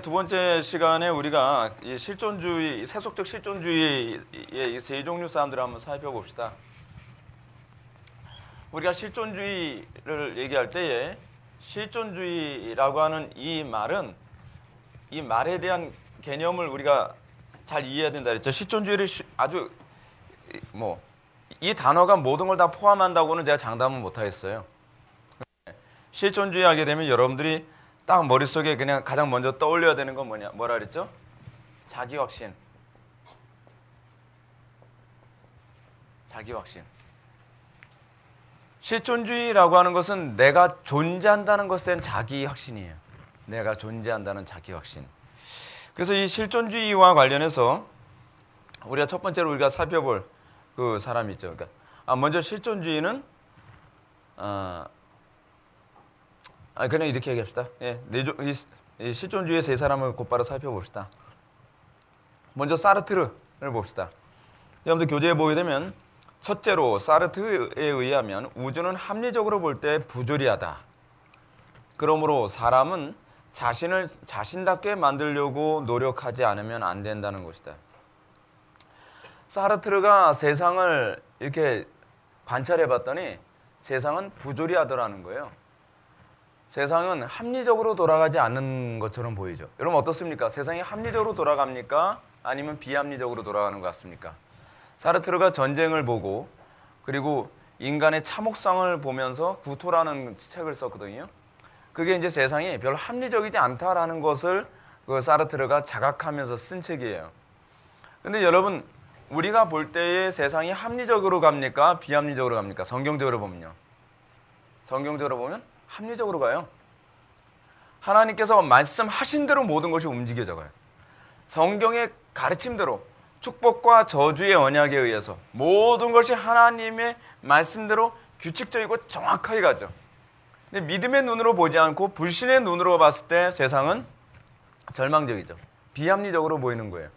두 번째 시간에 우리가 이 실존주의, 세속적 실존주의의 이 세 종류 사람들을 한번 살펴봅시다. 우리가 실존주의를 얘기할 때에 실존주의라고 하는 이 말은 이 말에 대한 개념을 우리가 잘 이해해야 된다 그랬죠. 실존주의를 아주 이 단어가 모든 걸 다 포함한다고는 제가 장담은 못하겠어요. 실존주의 하게 되면 여러분들이 딱 머릿속에 그냥 가장 먼저 떠올려야 되는 건 뭐라 그랬죠? 자기 확신. 자기 확신. 실존주의라고 하는 것은 내가 존재한다는 것에 대한 자기 확신이에요. 내가 존재한다는 자기 확신. 그래서 이 실존주의와 관련해서 우리가 첫 번째로 우리가 살펴볼 그 사람이 있죠. 그러니까 먼저 실존주의는 그냥 이렇게 얘기합시다. 예, 이 실존주의의 세 사람을 곧바로 살펴봅시다. 먼저 사르트르를 봅시다. 여러분들 교재에 보게 되면 첫째로 사르트르에 의하면 우주는 합리적으로 볼 때 부조리하다. 그러므로 사람은 자신을 자신답게 만들려고 노력하지 않으면 안 된다는 것이다. 사르트르가 세상을 이렇게 관찰해 봤더니 세상은 부조리하더라는 거예요. 세상은 합리적으로 돌아가지 않는 것처럼 보이죠. 여러분 어떻습니까? 세상이 합리적으로 돌아갑니까? 아니면 비합리적으로 돌아가는 것 같습니까? 사르트르가 전쟁을 보고 그리고 인간의 참혹성을 보면서 구토라는 책을 썼거든요. 그게 이제 세상이 별로 합리적이지 않다라는 것을 그 사르트르가 자각하면서 쓴 책이에요. 근데 여러분 우리가 볼 때의 세상이 합리적으로 갑니까? 비합리적으로 갑니까? 성경적으로 보면요. 성경적으로 보면 합리적으로 가요. 하나님께서 말씀하신 대로 모든 것이 움직여져 가요. 성경의 가르침대로 축복과 저주의 언약에 의해서 모든 것이 하나님의 말씀대로 규칙적이고 정확하게 가죠. 근데 믿음의 눈으로 보지 않고 불신의 눈으로 봤을 때 세상은 절망적이죠. 비합리적으로 보이는 거예요.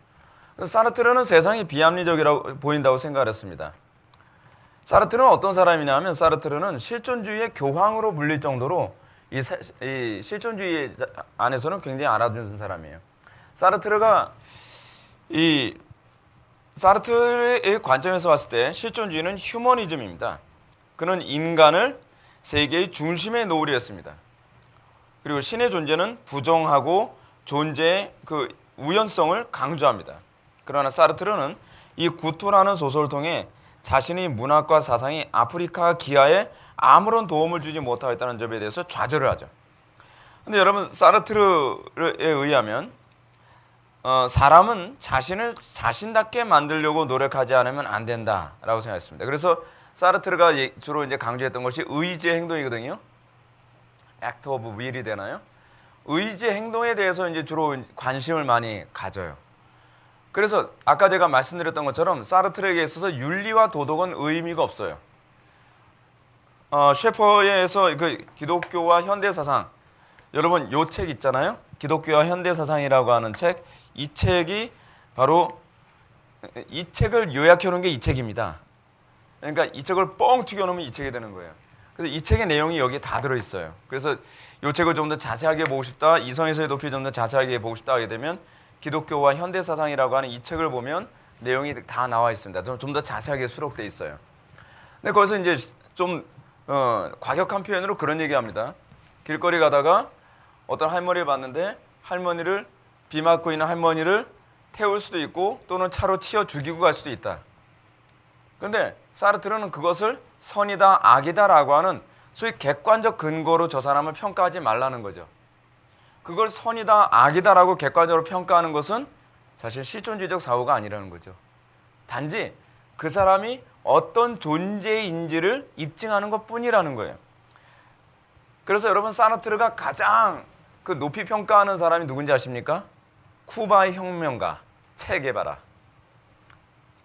그래서 사르트르는 세상이 비합리적이라고 보인다고 생각을 했습니다. 사르트르는 어떤 사람이냐면 사르트르는 실존주의의 교황으로 불릴 정도로 이 실존주의 안에서는 굉장히 알아주는 사람이에요. 사르트르의 관점에서 봤을 때 실존주의는 휴머니즘입니다. 그는 인간을 세계의 중심에 놓으려 했습니다. 그리고 신의 존재는 부정하고 존재의 그 우연성을 강조합니다. 그러나 사르트르는 이 구토라는 소설을 통해 자신의 문학과 사상이 아프리카 기아에 아무런 도움을 주지 못하고 있다는 점에 대해서 좌절을 하죠. 근데 여러분 사르트르에 의하면 사람은 자신을 자신답게 만들려고 노력하지 않으면 안 된다라고 생각했습니다. 그래서 사르트르가 주로 이제 강조했던 것이 의지의 행동이거든요. act of will이 되나요? 의지의 행동에 대해서 이제 주로 관심을 많이 가져요. 그래서 아까 제가 말씀드렸던 것처럼 사르트르에게 있어서 윤리와 도덕은 의미가 없어요. 셰퍼에서 그 기독교와 현대 사상, 여러분 요 책 있잖아요. 기독교와 현대 사상이라고 하는 책, 이 책이 바로 이 책을 요약해 놓은 게 이 책입니다. 그러니까 이 책을 뻥 튀겨 놓으면 이 책이 되는 거예요. 그래서 이 책의 내용이 여기에 다 들어 있어요. 그래서 이 책을 좀 더 자세하게 보고 싶다, 이성에서의 높이 좀 더 자세하게 보고 싶다 하게 되면 기독교와 현대 사상이라고 하는 이 책을 보면 내용이 다 나와 있습니다. 좀 더 자세하게 수록돼 있어요. 근데 거기서 이제 좀 과격한 표현으로 그런 얘기합니다. 길거리 가다가 어떤 할머니를 봤는데 할머니를 비 맞고 있는 할머니를 태울 수도 있고 또는 차로 치어 죽이고 갈 수도 있다. 그런데 사르트르는 그것을 선이다 악이다라고 하는 소위 객관적 근거로 저 사람을 평가하지 말라는 거죠. 그걸 선이다 악이다라고 객관적으로 평가하는 것은 사실 실존주의적 사고가 아니라는 거죠. 단지 그 사람이 어떤 존재인지를 입증하는 것뿐이라는 거예요. 그래서 여러분 사르트르가 가장 그 높이 평가하는 사람이 누군지 아십니까? 쿠바의 혁명가 체 게바라.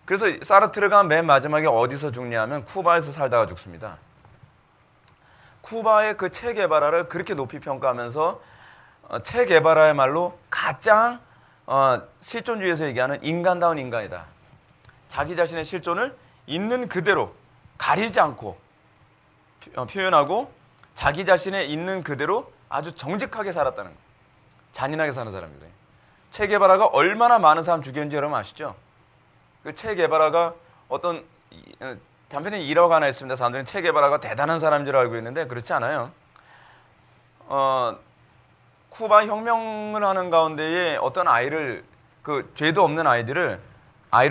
그래서 사르트르가 맨 마지막에 어디서 죽냐면 쿠바에서 살다가 죽습니다. 쿠바의 그 체 게바라를 그렇게 높이 평가하면서 체 게바라의 말로 가장 실존주의에서 얘기하는 인간다운 인간이다. 자기 자신의 실존을 있는 그대로 가리지 않고 표현하고 자기 자신의 있는 그대로 아주 정직하게 살았다는 거예요. 잔인하게 사는 사람이거든요. 체게바라가 얼마나 많은 사람 죽였는지 여러분 아시죠? 그 체게바라가 어떤 단편의 일화가 하나 있습니다. 사람들은 체게바라가 대단한 사람인 줄 알고 있는데 그렇지 않아요. 쿠바 혁명을 하는 가운데에 어떤 아이를 그 죄도 없는 아이를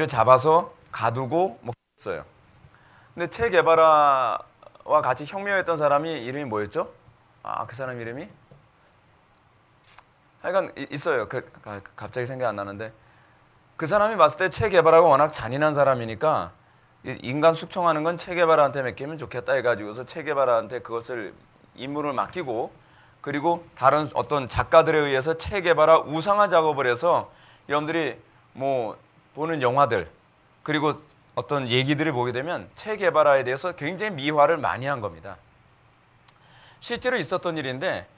잡아서 가두고 먹었어요. 근데 체게바라와 같이 혁명했던 사람이 이름이 뭐였죠? 그 사람 이름이? 하여간 있어요. 갑자기 생각 안 나는데 그 사람이 봤을 때 체게바라가 워낙 잔인한 사람이니까 인간 숙청하는 건 체게바라한테 맡기면 좋겠다 해가지고서 체게바라한테 그것을 임무를 맡기고 그리고 다른 어떤 작가들에 의해서 체게바라 우상화 작업을 해서 여러분들이 뭐 보는 영화들 그리고 어떤 얘기들을 보게 되면 체게바라에 대해서 굉장히 미화를 많이 한 겁니다. 실제로 있었던 일인데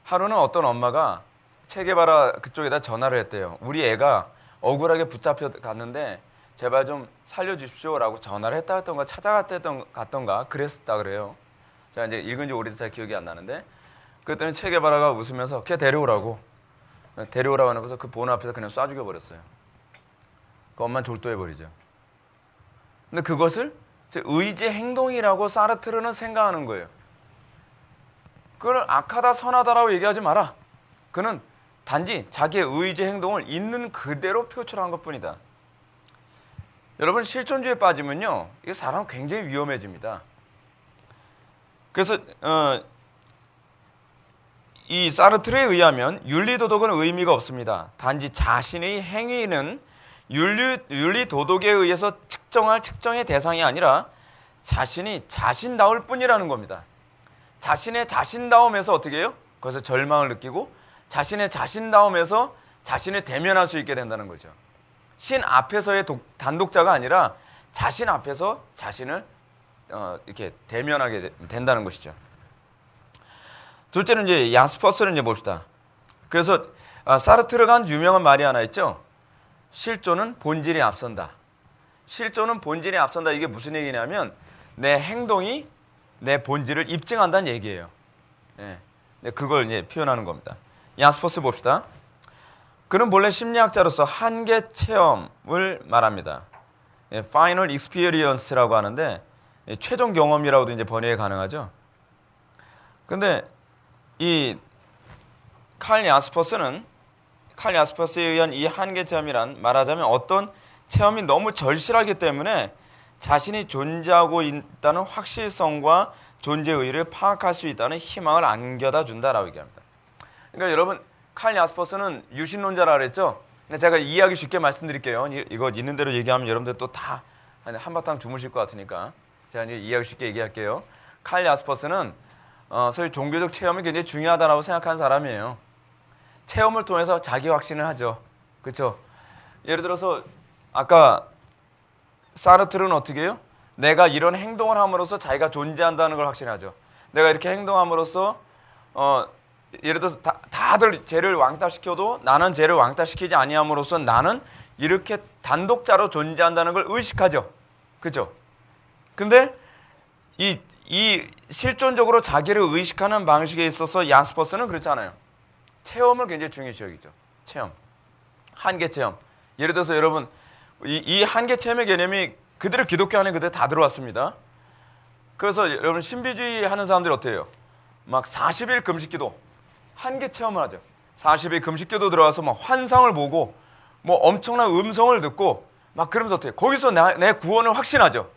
하루는 어떤 엄마가 체게바라 그쪽에다 전화를 했대요. 우리 애가 억울하게 붙잡혀 갔는데 제발 좀 살려주십시오라고 전화를 했다던가 찾아갔던가 그랬었다 그래요. 제가 이제 읽은 지 오래돼서 잘 기억이 안 나는데 그랬더니 체게바라가 웃으면서 걔 데려오라고 하는 것을 그 보는 앞에서 그냥 쏴 죽여버렸어요. 그 엄마는 졸도해버리죠. 근데 그것을 의지 행동이라고 사르트르는 생각하는 거예요. 그걸 악하다 선하다라고 얘기하지 마라. 그는 단지 자기의 의지 행동을 있는 그대로 표출한 것뿐이다. 여러분 실존주의에 빠지면요 이게 사람 굉장히 위험해집니다. 그래서 이 사르트르에 의하면 윤리도덕은 의미가 없습니다. 단지 자신의 행위는 윤리도덕에 의해서 측정할 측정의 대상이 아니라 자신이 자신다울 뿐이라는 겁니다. 자신의 자신다움에서 어떻게 해요? 거기서 절망을 느끼고 자신의 자신다움에서 자신을 대면할 수 있게 된다는 거죠. 신 앞에서의 단독자가 아니라 자신 앞에서 자신을 이렇게 대면하게 된다는 것이죠. 둘째는 이제 야스퍼스를 이제 봅시다. 그래서 사르트르가 한 유명한 말이 하나 있죠. 실존은 본질에 앞선다. 실존은 본질에 앞선다. 이게 무슨 얘기냐면 내 행동이 내 본질을 입증한다는 얘기예요. 네, 그걸 이제 표현하는 겁니다. 야스퍼스 봅시다. 그는 본래 심리학자로서 한계 체험을 말합니다. Final Experience라고 하는데 최종 경험이라고도 이제 번역이 가능하죠. 근데 이 칼 야스퍼스에 의한 이 한계 체험이란 말하자면 어떤 체험이 너무 절실하기 때문에 자신이 존재하고 있다는 확실성과 존재 의의를 파악할 수 있다는 희망을 안겨다 준다라고 얘기합니다. 그러니까 여러분 칼 야스퍼스는 유신론자라 그랬죠. 근데 제가 이해하기 쉽게 말씀드릴게요. 이거 있는 대로 얘기하면 여러분들 또 다 한바탕 주무실 것 같으니까 제가 이제 이해하기 쉽게 얘기할게요. 칼 야스퍼스는 소위 종교적 체험이 굉장히 중요하다고 생각하는 사람이에요. 체험을 통해서 자기 확신을 하죠. 그렇죠? 예를 들어서 아까 사르트르는 어떻게 해요? 내가 이런 행동을 함으로써 자기가 존재한다는 걸 확신하죠. 내가 이렇게 행동함으로써 예를 들어서 다들 쟤를 왕따시켜도 나는 쟤를 왕따시키지 아니함으로써 나는 이렇게 단독자로 존재한다는 걸 의식하죠. 그죠? 근데 이 실존적으로 자기를 의식하는 방식에 있어서 야스퍼스는 그렇지 않아요. 체험을 굉장히 중요시 여기죠. 체험. 한계 체험. 예를 들어서 여러분 이 한계 체험의 개념이 그대로 기독교 안에 그대로 다 들어왔습니다. 그래서 여러분 신비주의 하는 사람들이 어때요? 막 40일 금식기도 한계 체험을 하죠. 40일 금식기도 들어와서 막 환상을 보고 뭐 엄청난 음성을 듣고 막 그러면서 어때요? 거기서 내 구원을 확신하죠.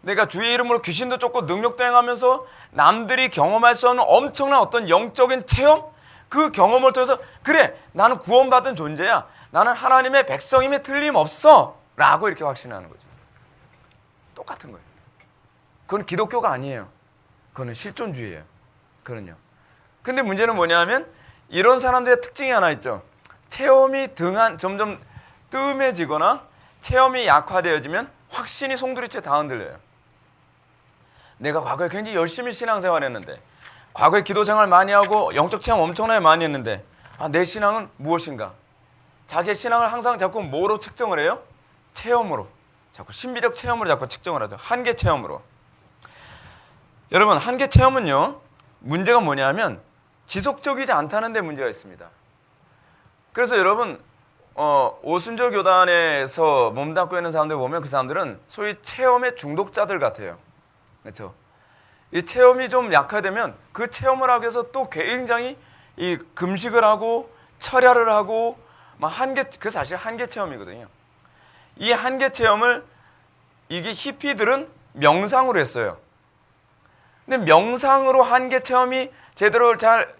내가 주의 이름으로 귀신도 쫓고 능력도 행하면서 남들이 경험할 수 없는 엄청난 어떤 영적인 체험? 그 경험을 통해서 그래 나는 구원받은 존재야. 나는 하나님의 백성임에 틀림없어 라고 이렇게 확신하는 거죠. 똑같은 거예요. 그건 기독교가 아니에요. 그거는 실존주의예요. 그는요. 근데 문제는 뭐냐면 이런 사람들의 특징이 하나 있죠. 체험이 점점 뜸해지거나 체험이 약화되어지면 확신이 송두리째 다 흔들려요. 내가 과거에 굉장히 열심히 신앙생활했는데 과거에 기도생활 많이 하고 영적 체험 엄청나게 많이 했는데 내 신앙은 무엇인가? 자기의 신앙을 항상 자꾸 뭐로 측정을 해요? 체험으로. 자꾸 신비적 체험으로 자꾸 측정을 하죠. 한계 체험으로. 여러분 한계 체험은요. 문제가 뭐냐면 지속적이지 않다는 데 문제가 있습니다. 그래서 여러분 오순절 교단에서 몸담고 있는 사람들 보면 그 사람들은 소위 체험의 중독자들 같아요. 그렇죠? 이 체험이 좀 약화되면 그 체험을 하기 위해서 또 굉장히 이 금식을 하고 철야를 하고 막 그 사실 한계 체험이거든요. 이 한계 체험을 이게 히피들은 명상으로 했어요. 근데 명상으로 한계 체험이 제대로 잘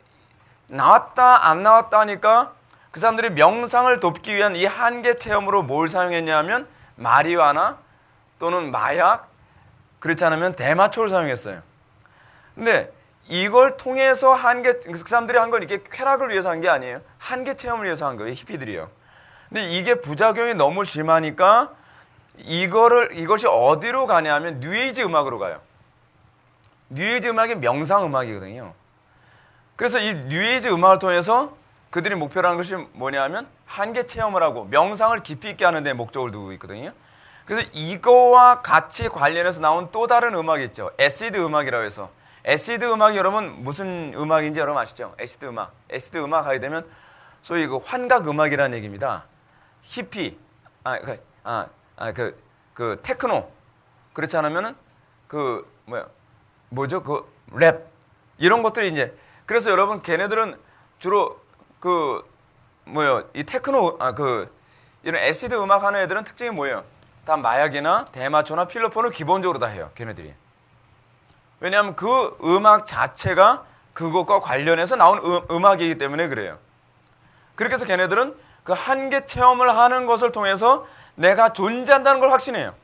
나왔다 안 나왔다 하니까 그 사람들이 명상을 돕기 위한 이 한계 체험으로 뭘 사용했냐면 마리화나 또는 마약, 그렇지 않으면 대마초를 사용했어요. 근데 이걸 통해서 그 사람들이 한 건 이게 쾌락을 위해서 한 게 아니에요. 한계 체험을 위해서 한 거예요, 히피들이요. 근데 이게 부작용이 너무 심하니까 이것이 어디로 가냐면 뉴에이지 음악으로 가요. 뉴에이지 음악이 명상 음악이거든요. 그래서 이 뉴에이지 음악을 통해서 그들이 목표로 하는 것이 뭐냐면 한계 체험을 하고 명상을 깊이 있게 하는 데 목적을 두고 있거든요. 그래서 이거와 같이 관련해서 나온 또 다른 음악이 있죠. 애시드 음악이라고 해서. 애시드 음악이 여러분 무슨 음악인지 여러분 아시죠? 애시드 음악. 애시드 음악 하게 되면 소위 그 환각 음악이라는 얘기입니다. 히피, 그 테크노. 그렇지 않으면은 뭐죠? 그 랩. 이런 것들이 이제 그래서 여러분 걔네들은 주로 이 테크노 이런 애시드 음악 하는 애들은 특징이 뭐예요? 다 마약이나 대마초나 필로폰을 기본적으로 다 해요. 걔네들이. 왜냐하면 그 음악 자체가 그것과 관련해서 나온 음악이기 때문에 그래요. 그렇게 해서 걔네들은 그 한계 체험을 하는 것을 통해서 내가 존재한다는 걸 확신해요.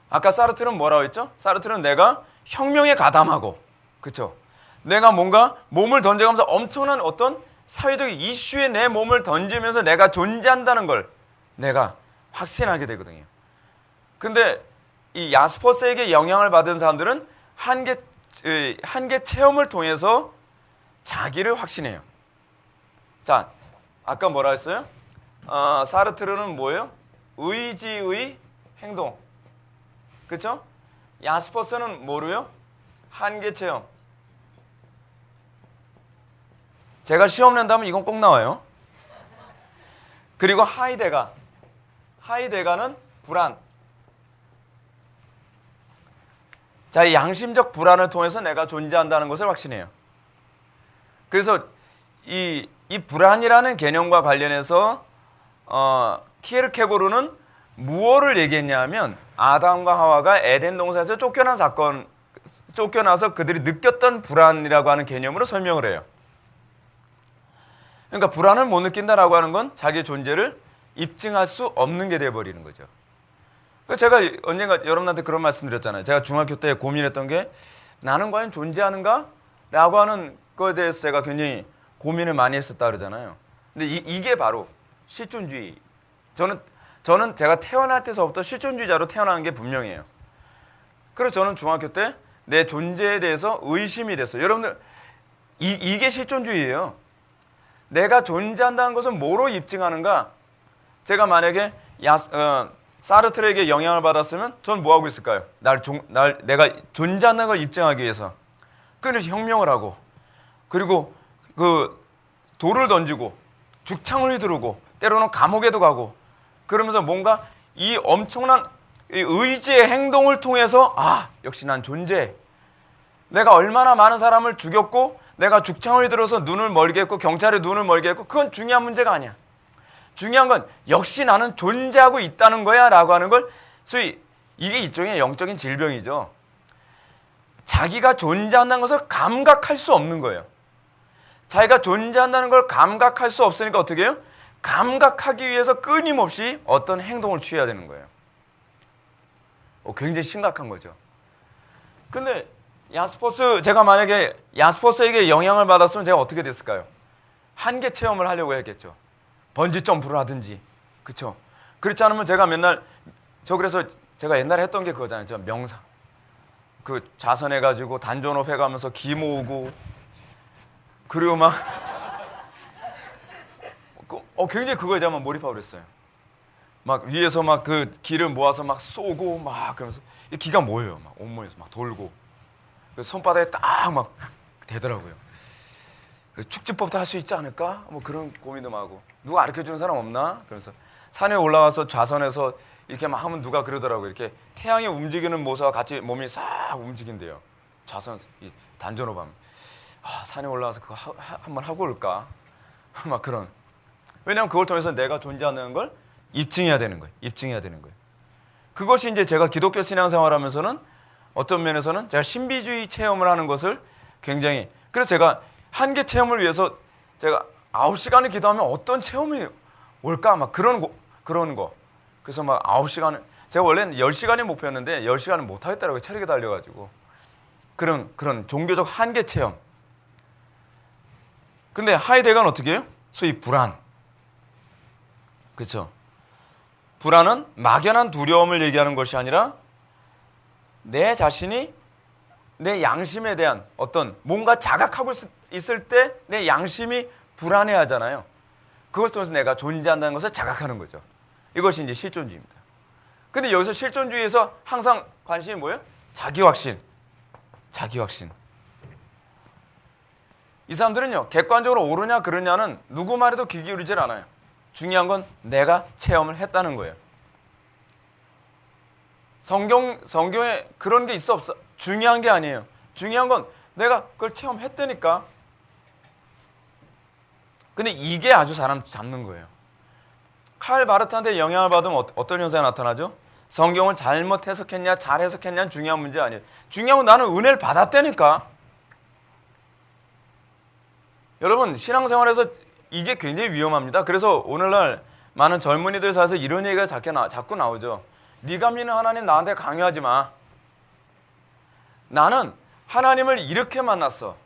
아까 사르트르는 뭐라고 했죠? 사르트르는 내가 혁명에 가담하고, 그렇죠? 내가 뭔가 몸을 던져가면서 엄청난 어떤 사회적 이슈에 내 몸을 던지면서 내가 존재한다는 걸 내가 확신하게 되거든요. 근데 이 야스퍼스에게 영향을 받은 사람들은 한계 체험을 통해서 자기를 확신해요. 자, 아까 뭐라 했어요? 사르트르는 뭐예요? 의지의 행동. 그렇죠? 야스퍼스는 뭐로요? 한계 체험. 제가 시험 낸다면 이건 꼭 나와요. 그리고 하이데가는 불안. 자, 이 양심적 불안을 통해서 내가 존재한다는 것을 확신해요. 그래서 이 불안이라는 개념과 관련해서 키에르케고르는 무엇을 얘기했냐면 아담과 하와가 에덴 동산에서 쫓겨나서 그들이 느꼈던 불안이라고 하는 개념으로 설명을 해요. 그러니까 불안을 못 느낀다라고 하는 건 자기의 존재를 입증할 수 없는 게 돼버리는 거죠. 제가 언젠가 여러분한테 그런 말씀 드렸잖아요. 제가 중학교 때 고민했던 게 나는 과연 존재하는가? 라고 하는 것에 대해서 제가 굉장히 고민을 많이 했었다 그러잖아요. 근데 이게 바로 실존주의. 저는 제가 태어날 때서부터 실존주의자로 태어나는 게 분명해요. 그래서 저는 중학교 때 내 존재에 대해서 의심이 됐어요. 여러분들 이게 실존주의예요. 내가 존재한다는 것을 뭐로 입증하는가? 제가 만약에 사르트르에게 영향을 받았으면 전 뭐 하고 있을까요? 내가 존재한다는 걸 입증하기 위해서 끊임없이 혁명을 하고, 그리고 그 돌을 던지고 죽창을 휘두르고 때로는 감옥에도 가고, 그러면서 뭔가 이 엄청난 의지의 행동을 통해서 역시 난 존재해. 내가 얼마나 많은 사람을 죽였고 내가 죽창을 휘둘러서 눈을 멀게 했고 경찰에 눈을 멀게 했고 그건 중요한 문제가 아니야. 중요한 건 역시 나는 존재하고 있다는 거야 라고 하는 걸, 소위 이게 일종의 영적인 질병이죠. 자기가 존재한다는 것을 감각할 수 없는 거예요. 자기가 존재한다는 걸 감각할 수 없으니까 어떻게 해요? 감각하기 위해서 끊임없이 어떤 행동을 취해야 되는 거예요. 굉장히 심각한 거죠. 근데 제가 만약에 야스퍼스에게 영향을 받았으면 제가 어떻게 됐을까요? 한계 체험을 하려고 했겠죠. 번지 점프를 하든지, 그렇죠? 그렇지 않으면 제가 그래서 제가 옛날에 했던 게 그거잖아요. 저 명상, 그 자선해가지고 단전호흡 해가면서 기 모으고, 그리고 막 굉장히 그거에 대한 몰입하고 그랬어요. 막 위에서 막 그 기를 모아서 막 쏘고 막 그러면서 이 기가 뭐예요? 막 온몸에서 막 돌고 그 손바닥에 딱 막 되더라고요. 축지법도 할 수 있지 않을까? 뭐 그런 고민도 하고 누가 가르쳐주는 사람 없나? 그래서 산에 올라와서 좌선에서 이렇게 막 하면 누가 그러더라고요. 이렇게 태양이 움직이는 모습과 같이 몸이 싹 움직인대요. 좌선 단전호흡 하면 산에 올라와서 그거 한번 하고 올까? 막 그런. 왜냐하면 그걸 통해서 내가 존재하는 걸 입증해야 되는 거예요. 입증해야 되는 거예요. 그것이 이제 제가 기독교 신앙생활하면서는 어떤 면에서는 제가 신비주의 체험을 하는 것을 굉장히, 그래서 제가 한계 체험을 위해서 제가 9시간을 기도하면 어떤 체험이 올까? 막 그런 거. 그래서 막 9시간을, 제가 원래는 10시간이 목표였는데 10시간은 못 하겠더라고요. 체력이 달려가지고. 그런 종교적 한계 체험. 근데 하이데거는 어떻게 해요? 소위 불안. 그렇죠? 불안은 막연한 두려움을 얘기하는 것이 아니라 내 자신이 내 양심에 대한 어떤 뭔가 자각하고 있을 때 내 양심이 불안해하잖아요. 그것을 통해서 내가 존재한다는 것을 자각하는 거죠. 이것이 이제 실존주의입니다. 근데 여기서 실존주의에서 항상 관심이 뭐예요? 자기 확신. 이 사람들은요, 객관적으로 옳으냐 그르냐는 누구 말에도 귀 기울이질 않아요. 중요한 건 내가 체험을 했다는 거예요. 성경에 그런 게 있어 없어 중요한 게 아니에요. 중요한 건 내가 그걸 체험했다니까. 근데 이게 아주 사람 잡는 거예요. 칼 바르트한테 영향을 받으면 어떤 현상이 나타나죠? 성경을 잘못 해석했냐 잘 해석했냐는 중요한 문제 아니에요. 중요한 건 나는 은혜를 받았다니까. 여러분, 신앙생활에서 이게 굉장히 위험합니다. 그래서 오늘날 많은 젊은이들 사이에서 이런 얘기가 자꾸 나오죠. 네가 믿는 하나님 나한테 강요하지 마. 나는 하나님을 이렇게 만났어.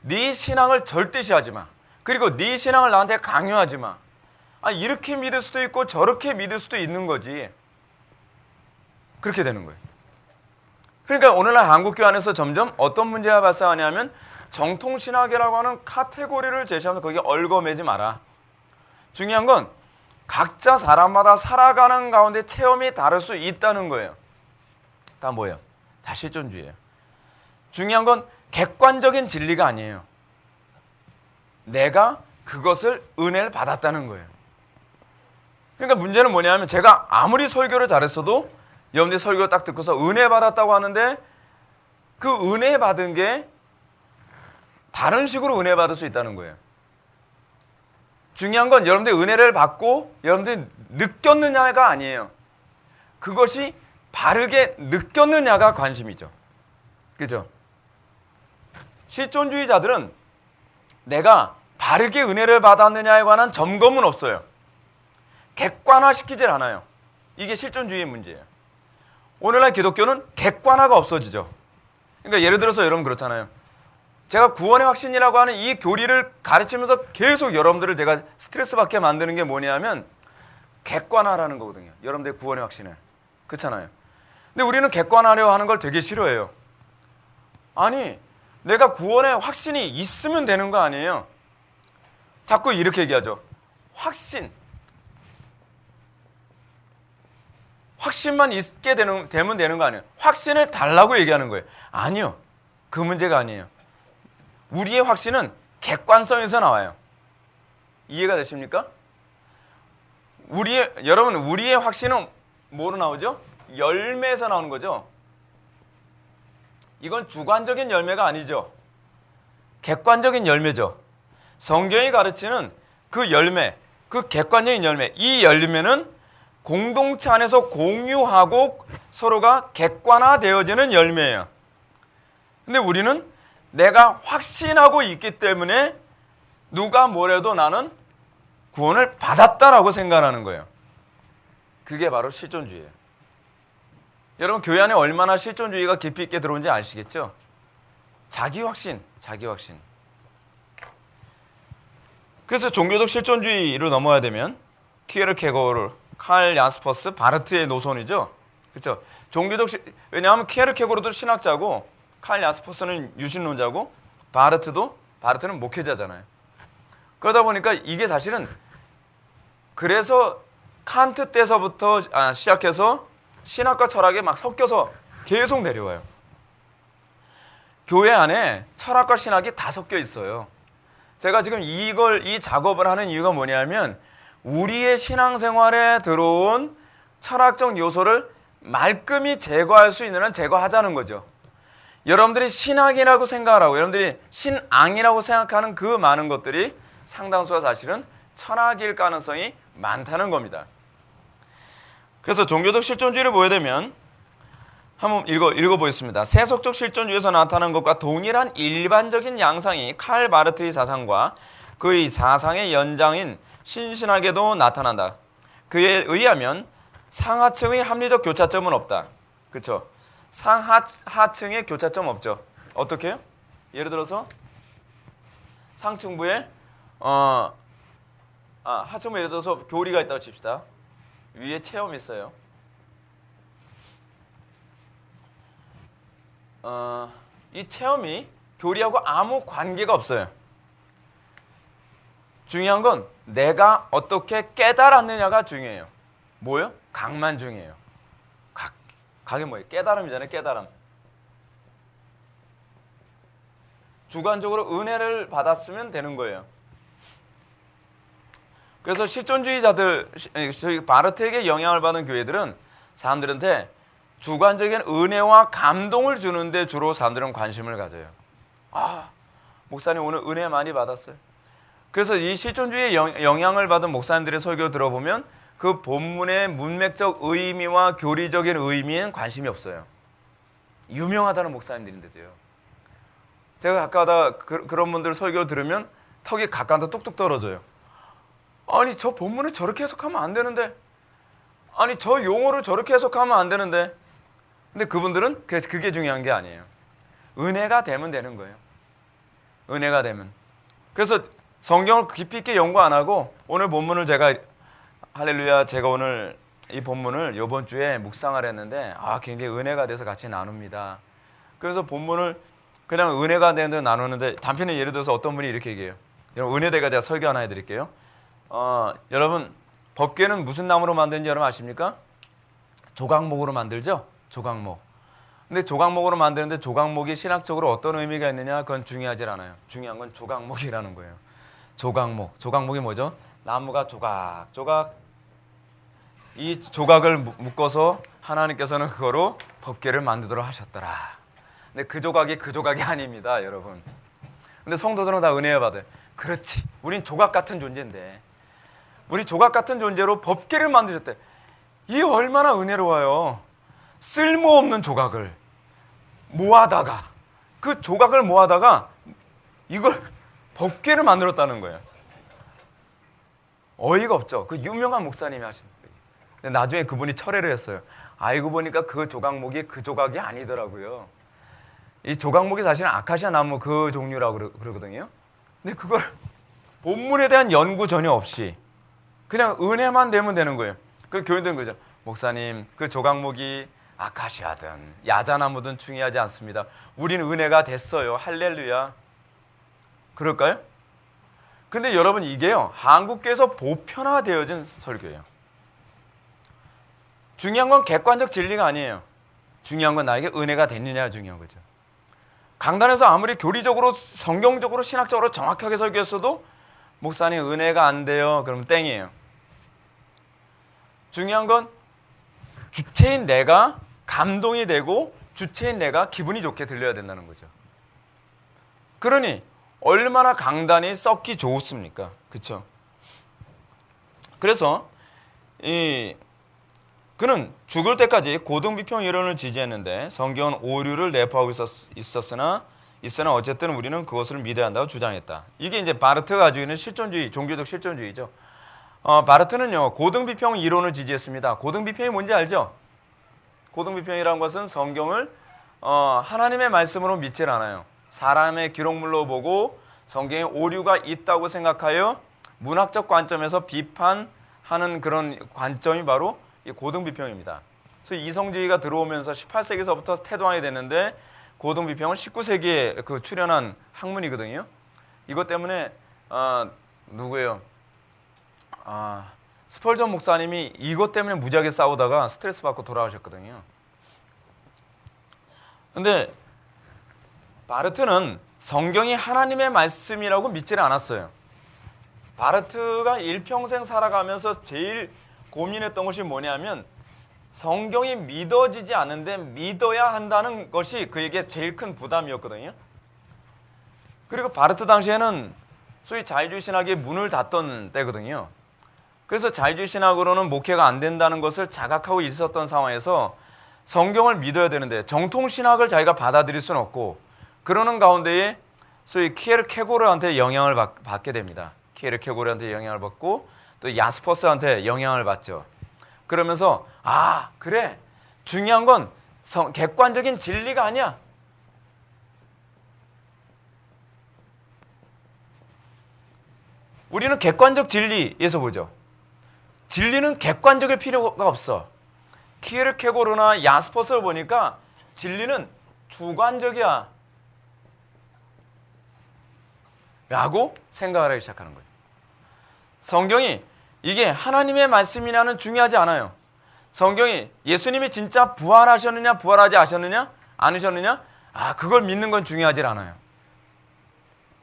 네 신앙을 절대시하지 마. 그리고 네 신앙을 나한테 강요하지 마. 이렇게 믿을 수도 있고 저렇게 믿을 수도 있는 거지. 그렇게 되는 거예요. 그러니까 오늘날 한국교회 안에서 점점 어떤 문제가 발생하냐면 정통신학이라고 하는 카테고리를 제시하면서 거기에 얽어매지 마라. 중요한 건 각자 사람마다 살아가는 가운데 체험이 다를 수 있다는 거예요. 다 뭐예요? 다 실존주의예요. 중요한 건 객관적인 진리가 아니에요. 내가 그것을 은혜를 받았다는 거예요. 그러니까 문제는 뭐냐면 제가 아무리 설교를 잘했어도 여러분들이 설교 딱 듣고서 은혜 받았다고 하는데 그 은혜 받은 게 다른 식으로 은혜 받을 수 있다는 거예요. 중요한 건 여러분들이 은혜를 받고 여러분들이 느꼈느냐가 아니에요. 그것이 바르게 느꼈느냐가 관심이죠. 그죠? 실존주의자들은 내가 바르게 은혜를 받았느냐에 관한 점검은 없어요. 객관화시키질 않아요. 이게 실존주의의 문제예요. 오늘날 기독교는 객관화가 없어지죠. 그러니까 예를 들어서 여러분 그렇잖아요. 제가 구원의 확신이라고 하는 이 교리를 가르치면서 계속 여러분들을 제가 스트레스 받게 만드는 게 뭐냐면 객관화라는 거거든요. 여러분들의 구원의 확신을. 그렇잖아요. 근데 우리는 객관화하려 하는 걸 되게 싫어해요. 아니, 내가 구원의 확신이 있으면 되는 거 아니에요. 자꾸 이렇게 얘기하죠. 확신만 있게 되면 되는 거 아니에요. 확신을 달라고 얘기하는 거예요. 아니요. 그 문제가 아니에요. 우리의 확신은 객관성에서 나와요. 이해가 되십니까? 여러분, 우리의 확신은 뭐로 나오죠? 열매에서 나오는 거죠. 이건 주관적인 열매가 아니죠. 객관적인 열매죠. 성경이 가르치는 그 열매, 그 객관적인 열매, 이 열매는 공동체 안에서 공유하고 서로가 객관화되어지는 열매예요. 근데 우리는 내가 확신하고 있기 때문에 누가 뭐래도 나는 구원을 받았다라고 생각하는 거예요. 그게 바로 실존주의예요. 여러분, 교회 안에 얼마나 실존주의가 깊이 있게 들어온지 아시겠죠? 자기 확신. 그래서 종교적 실존주의로 넘어야 되면 키에르케고르, 칼 야스퍼스, 바르트의 노선이죠. 그렇죠? 왜냐하면 키에르케고르도 신학자고 칼 야스퍼스는 유신론자고 바르트는 목회자잖아요. 그러다 보니까 이게 사실은 그래서 칸트 때서부터 시작해서 신학과 철학에 막 섞여서 계속 내려와요. 교회 안에 철학과 신학이 다 섞여 있어요. 제가 지금 이 작업을 하는 이유가 뭐냐면 우리의 신앙생활에 들어온 철학적 요소를 말끔히 제거할 수 있는 한 제거하자는 거죠. 여러분들이 신학이라고 생각하고 여러분들이 신앙이라고 생각하는 그 많은 것들이 상당수가 사실은 철학일 가능성이 많다는 겁니다. 그래서 종교적 실존주의를 보게 되면 한번 읽어보겠습니다. 세속적 실존주의에서 나타난 것과 동일한 일반적인 양상이 칼 바르트의 사상과 그의 사상의 연장인 신신학에도 나타난다. 그에 의하면 상하층의 합리적 교차점은 없다. 그렇죠? 상하층의 교차점 없죠. 어떻게 해요? 예를 들어서 상층부에 하층부 예를 들어서 교리가 있다고 칩시다. 위에 체험이 있어요. 이 체험이 교리하고 아무 관계가 없어요. 중요한 건 내가 어떻게 깨달았느냐가 중요해요. 뭐요? 각만 중요해요. 각이 뭐예요? 깨달음이잖아요. 깨달음. 주관적으로 은혜를 받았으면 되는 거예요. 그래서 실존주의자들, 저희 바르트에게 영향을 받은 교회들은 사람들한테 주관적인 은혜와 감동을 주는데 주로 사람들은 관심을 가져요. 목사님 오늘 은혜 많이 받았어요. 그래서 이 실존주의의 영향을 받은 목사님들의 설교 들어보면 그 본문의 문맥적 의미와 교리적인 의미엔 관심이 없어요. 유명하다는 목사님들인데도요. 제가 가끔가다 그런 분들 설교 들으면 턱이 가까운데 뚝뚝 떨어져요. 아니 저 본문을 저렇게 해석하면 안 되는데, 아니 저 용어를 저렇게 해석하면 안 되는데. 근데 그분들은 그게 중요한 게 아니에요. 은혜가 되면 되는 거예요. 은혜가 되면. 그래서 성경을 깊이 있게 연구 안 하고 오늘 본문을 제가 제가 오늘 이 본문을 이번 주에 묵상을 했는데 굉장히 은혜가 돼서 같이 나눕니다. 그래서 본문을 그냥 은혜가 되는데 나누는데 단편에 예를 들어서 어떤 분이 이렇게 얘기해요. 여러분 은혜대가 제가 설교 하나 해드릴게요. 여러분 법궤는 무슨 나무로 만드는지 여러분 아십니까? 조각목으로 만들죠? 조각목. 근데 조각목으로 만드는데 조각목이 신학적으로 어떤 의미가 있느냐 그건 중요하지 않아요. 중요한 건 조각목이라는 거예요. 조각목. 조각목이 뭐죠? 나무가 조각조각 이 조각을 묶어서 하나님께서는 그거로 법궤를 만들도록 하셨더라. 근데 그 조각이 아닙니다, 여러분. 근데 성도들은 다 은혜 받아요. 그렇지. 우린 조각 같은 존재인데 우리 조각 같은 존재로 법궤를 만드셨대. 이 얼마나 은혜로워요. 쓸모없는 조각을 모아다가 그 조각을 모아다가 이걸 법궤를 만들었다는 거예요. 어이가 없죠. 그 유명한 목사님이 하신 거예요. 근데 나중에 그분이 철회를 했어요. 알고 보니까 그 조각목이 그 조각이 아니더라고요. 이 조각목이 사실은 아카시아 나무 그 종류라고 그러거든요. 근데 그걸 본문에 대한 연구 전혀 없이 그냥 은혜만 되면 되는 거예요. 그 교인들은 그죠. 목사님 그 조각목이 아카시아든 야자나무든 중요하지 않습니다. 우리는 은혜가 됐어요. 할렐루야. 그럴까요? 근데 여러분 이게요 한국교회에서 보편화되어진 설교예요. 중요한 건 객관적 진리가 아니에요. 중요한 건 나에게 은혜가 됐느냐가 중요한 거죠. 강단에서 아무리 교리적으로 성경적으로 신학적으로 정확하게 설교했어도 목사님 은혜가 안 돼요. 그럼 땡이에요. 중요한 건 주체인 내가 감동이 되고 주체인 내가 기분이 좋게 들려야 된다는 거죠. 그러니 얼마나 강단이 썩기 좋습니까? 그렇죠? 그래서 그는 죽을 때까지 고등비평 이론을 지지했는데 성경은 오류를 내포하고 있으나 어쨌든 우리는 그것을 믿어야 한다고 주장했다. 이게 이제 바르트가 가지고 있는 실존주의, 종교적 실존주의죠. 바르트는요 고등비평 이론을 지지했습니다. 고등비평이 뭔지 알죠? 고등비평이라는 것은 성경을 하나님의 말씀으로 믿질 않아요. 사람의 기록물로 보고 성경에 오류가 있다고 생각하여 문학적 관점에서 비판하는 그런 관점이 바로 이 고등비평입니다. 그래서 이성주의가 들어오면서 18세기서부터 태동하게 됐는데 고등비평은 19세기에 그 출현한 학문이거든요. 이것 때문에 누구예요? 스펄전 목사님이 이것 때문에 무지하게 싸우다가 스트레스 받고 돌아가셨거든요. 근데 바르트는 성경이 하나님의 말씀이라고 믿지를 않았어요. 바르트가 일평생 살아가면서 제일 고민했던 것이 뭐냐면 성경이 믿어지지 않는데 믿어야 한다는 것이 그에게 제일 큰 부담이었거든요. 그리고 바르트 당시에는 소위 자유주의 신학의 문을 닫던 때거든요. 그래서 자유주의 신학으로는 목회가 안 된다는 것을 자각하고 있었던 상황에서 성경을 믿어야 되는데 정통신학을 자기가 받아들일 수는 없고, 그러는 가운데에 소위 키에르케고르한테 영향을 받게 됩니다. 키에르케고르한테 영향을 받고 또 야스퍼스한테 영향을 받죠. 그러면서 그래, 중요한 건 객관적인 진리가 아니야. 우리는 객관적 진리에서 보죠. 진리는 객관적일 필요가 없어. 키에르케고르나 야스퍼스를 보니까 진리는 주관적이야 라고 생각을 하기 시작하는 거예요. 성경이 이게 하나님의 말씀이냐는 중요하지 않아요. 성경이 예수님이 진짜 부활하셨느냐 부활하지 않으셨느냐 그걸 믿는 건 중요하지 않아요.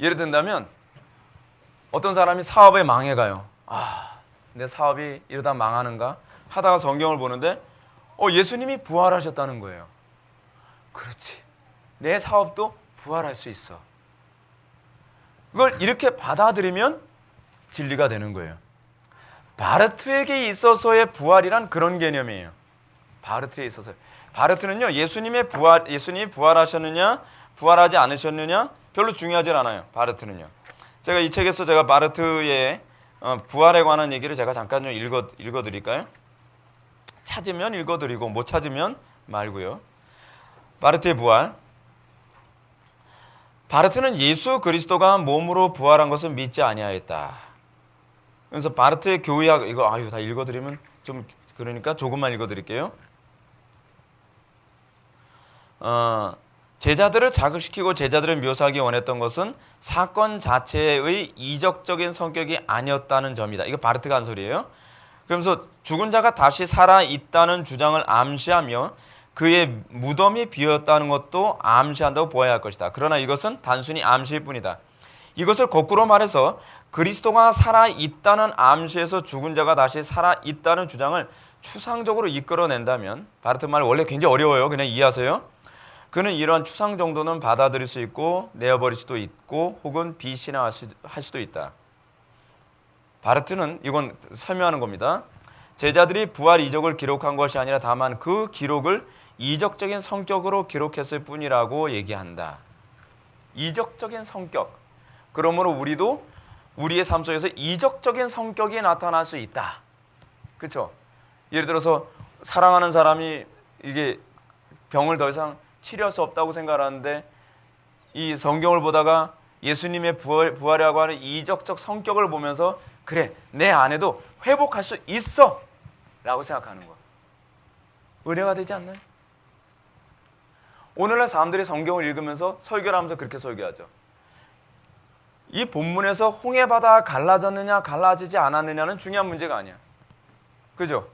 예를 든다면 어떤 사람이 사업에 망해가요. 내 사업이 이러다 망하는가 하다가 성경을 보는데 예수님이 부활하셨다는 거예요. 그렇지, 내 사업도 부활할 수 있어. 그걸 이렇게 받아들이면 진리가 되는 거예요. 바르트에게 있어서의 부활이란 그런 개념이에요. 바르트에 있어서. 바르트는요, 예수님이 부활하셨느냐 부활하지 않으셨느냐 별로 중요하지 않아요. 바르트는요. 제가 이 책에서 바르트의 부활에 관한 얘기를 제가 잠깐 좀 읽어드릴까요? 찾으면 읽어드리고 못 찾으면 말고요. 바르트의 부활. 바르트는 예수 그리스도가 몸으로 부활한 것을 믿지 아니하였다. 그래서 바르트의 교의학, 이거 다 읽어드리면 좀 그러니까 조금만 읽어드릴게요. 제자들을 자극시키고 제자들을 묘사하기 원했던 것은 사건 자체의 이적적인 성격이 아니었다는 점이다. 이거 바르트가 한 소리예요. 그러면서 죽은 자가 다시 살아있다는 주장을 암시하며 그의 무덤이 비었다는 것도 암시한다고 보아야 할 것이다. 그러나 이것은 단순히 암시일 뿐이다. 이것을 거꾸로 말해서 그리스도가 살아있다는 암시에서 죽은 자가 다시 살아있다는 주장을 추상적으로 이끌어낸다면, 바르트 말 원래 굉장히 어려워요. 그냥 이해하세요. 그는 이러한 추상 정도는 받아들일 수 있고 내어버릴 수도 있고 혹은 비신화할 수도 있다. 바르트는 이건 설명하는 겁니다. 제자들이 부활 이적을 기록한 것이 아니라 다만 그 기록을 이적적인 성격으로 기록했을 뿐이라고 얘기한다. 이적적인 성격. 그러므로 우리도 우리의 삶 속에서 이적적인 성격이 나타날 수 있다. 그렇죠? 예를 들어서 사랑하는 사람이 이게 병을 더 이상 치료할 수 없다고 생각하는데 이 성경을 보다가 예수님의 부활이라고 하는 이적적 성격을 보면서 그래, 내 안에도 회복할 수 있어 라고 생각하는 거야. 은혜가 되지 않나요? 오늘날 사람들이 성경을 읽으면서 설교를 하면서 그렇게 설교하죠. 이 본문에서 홍해바다가 갈라졌느냐 갈라지지 않았느냐는 중요한 문제가 아니야. 그죠?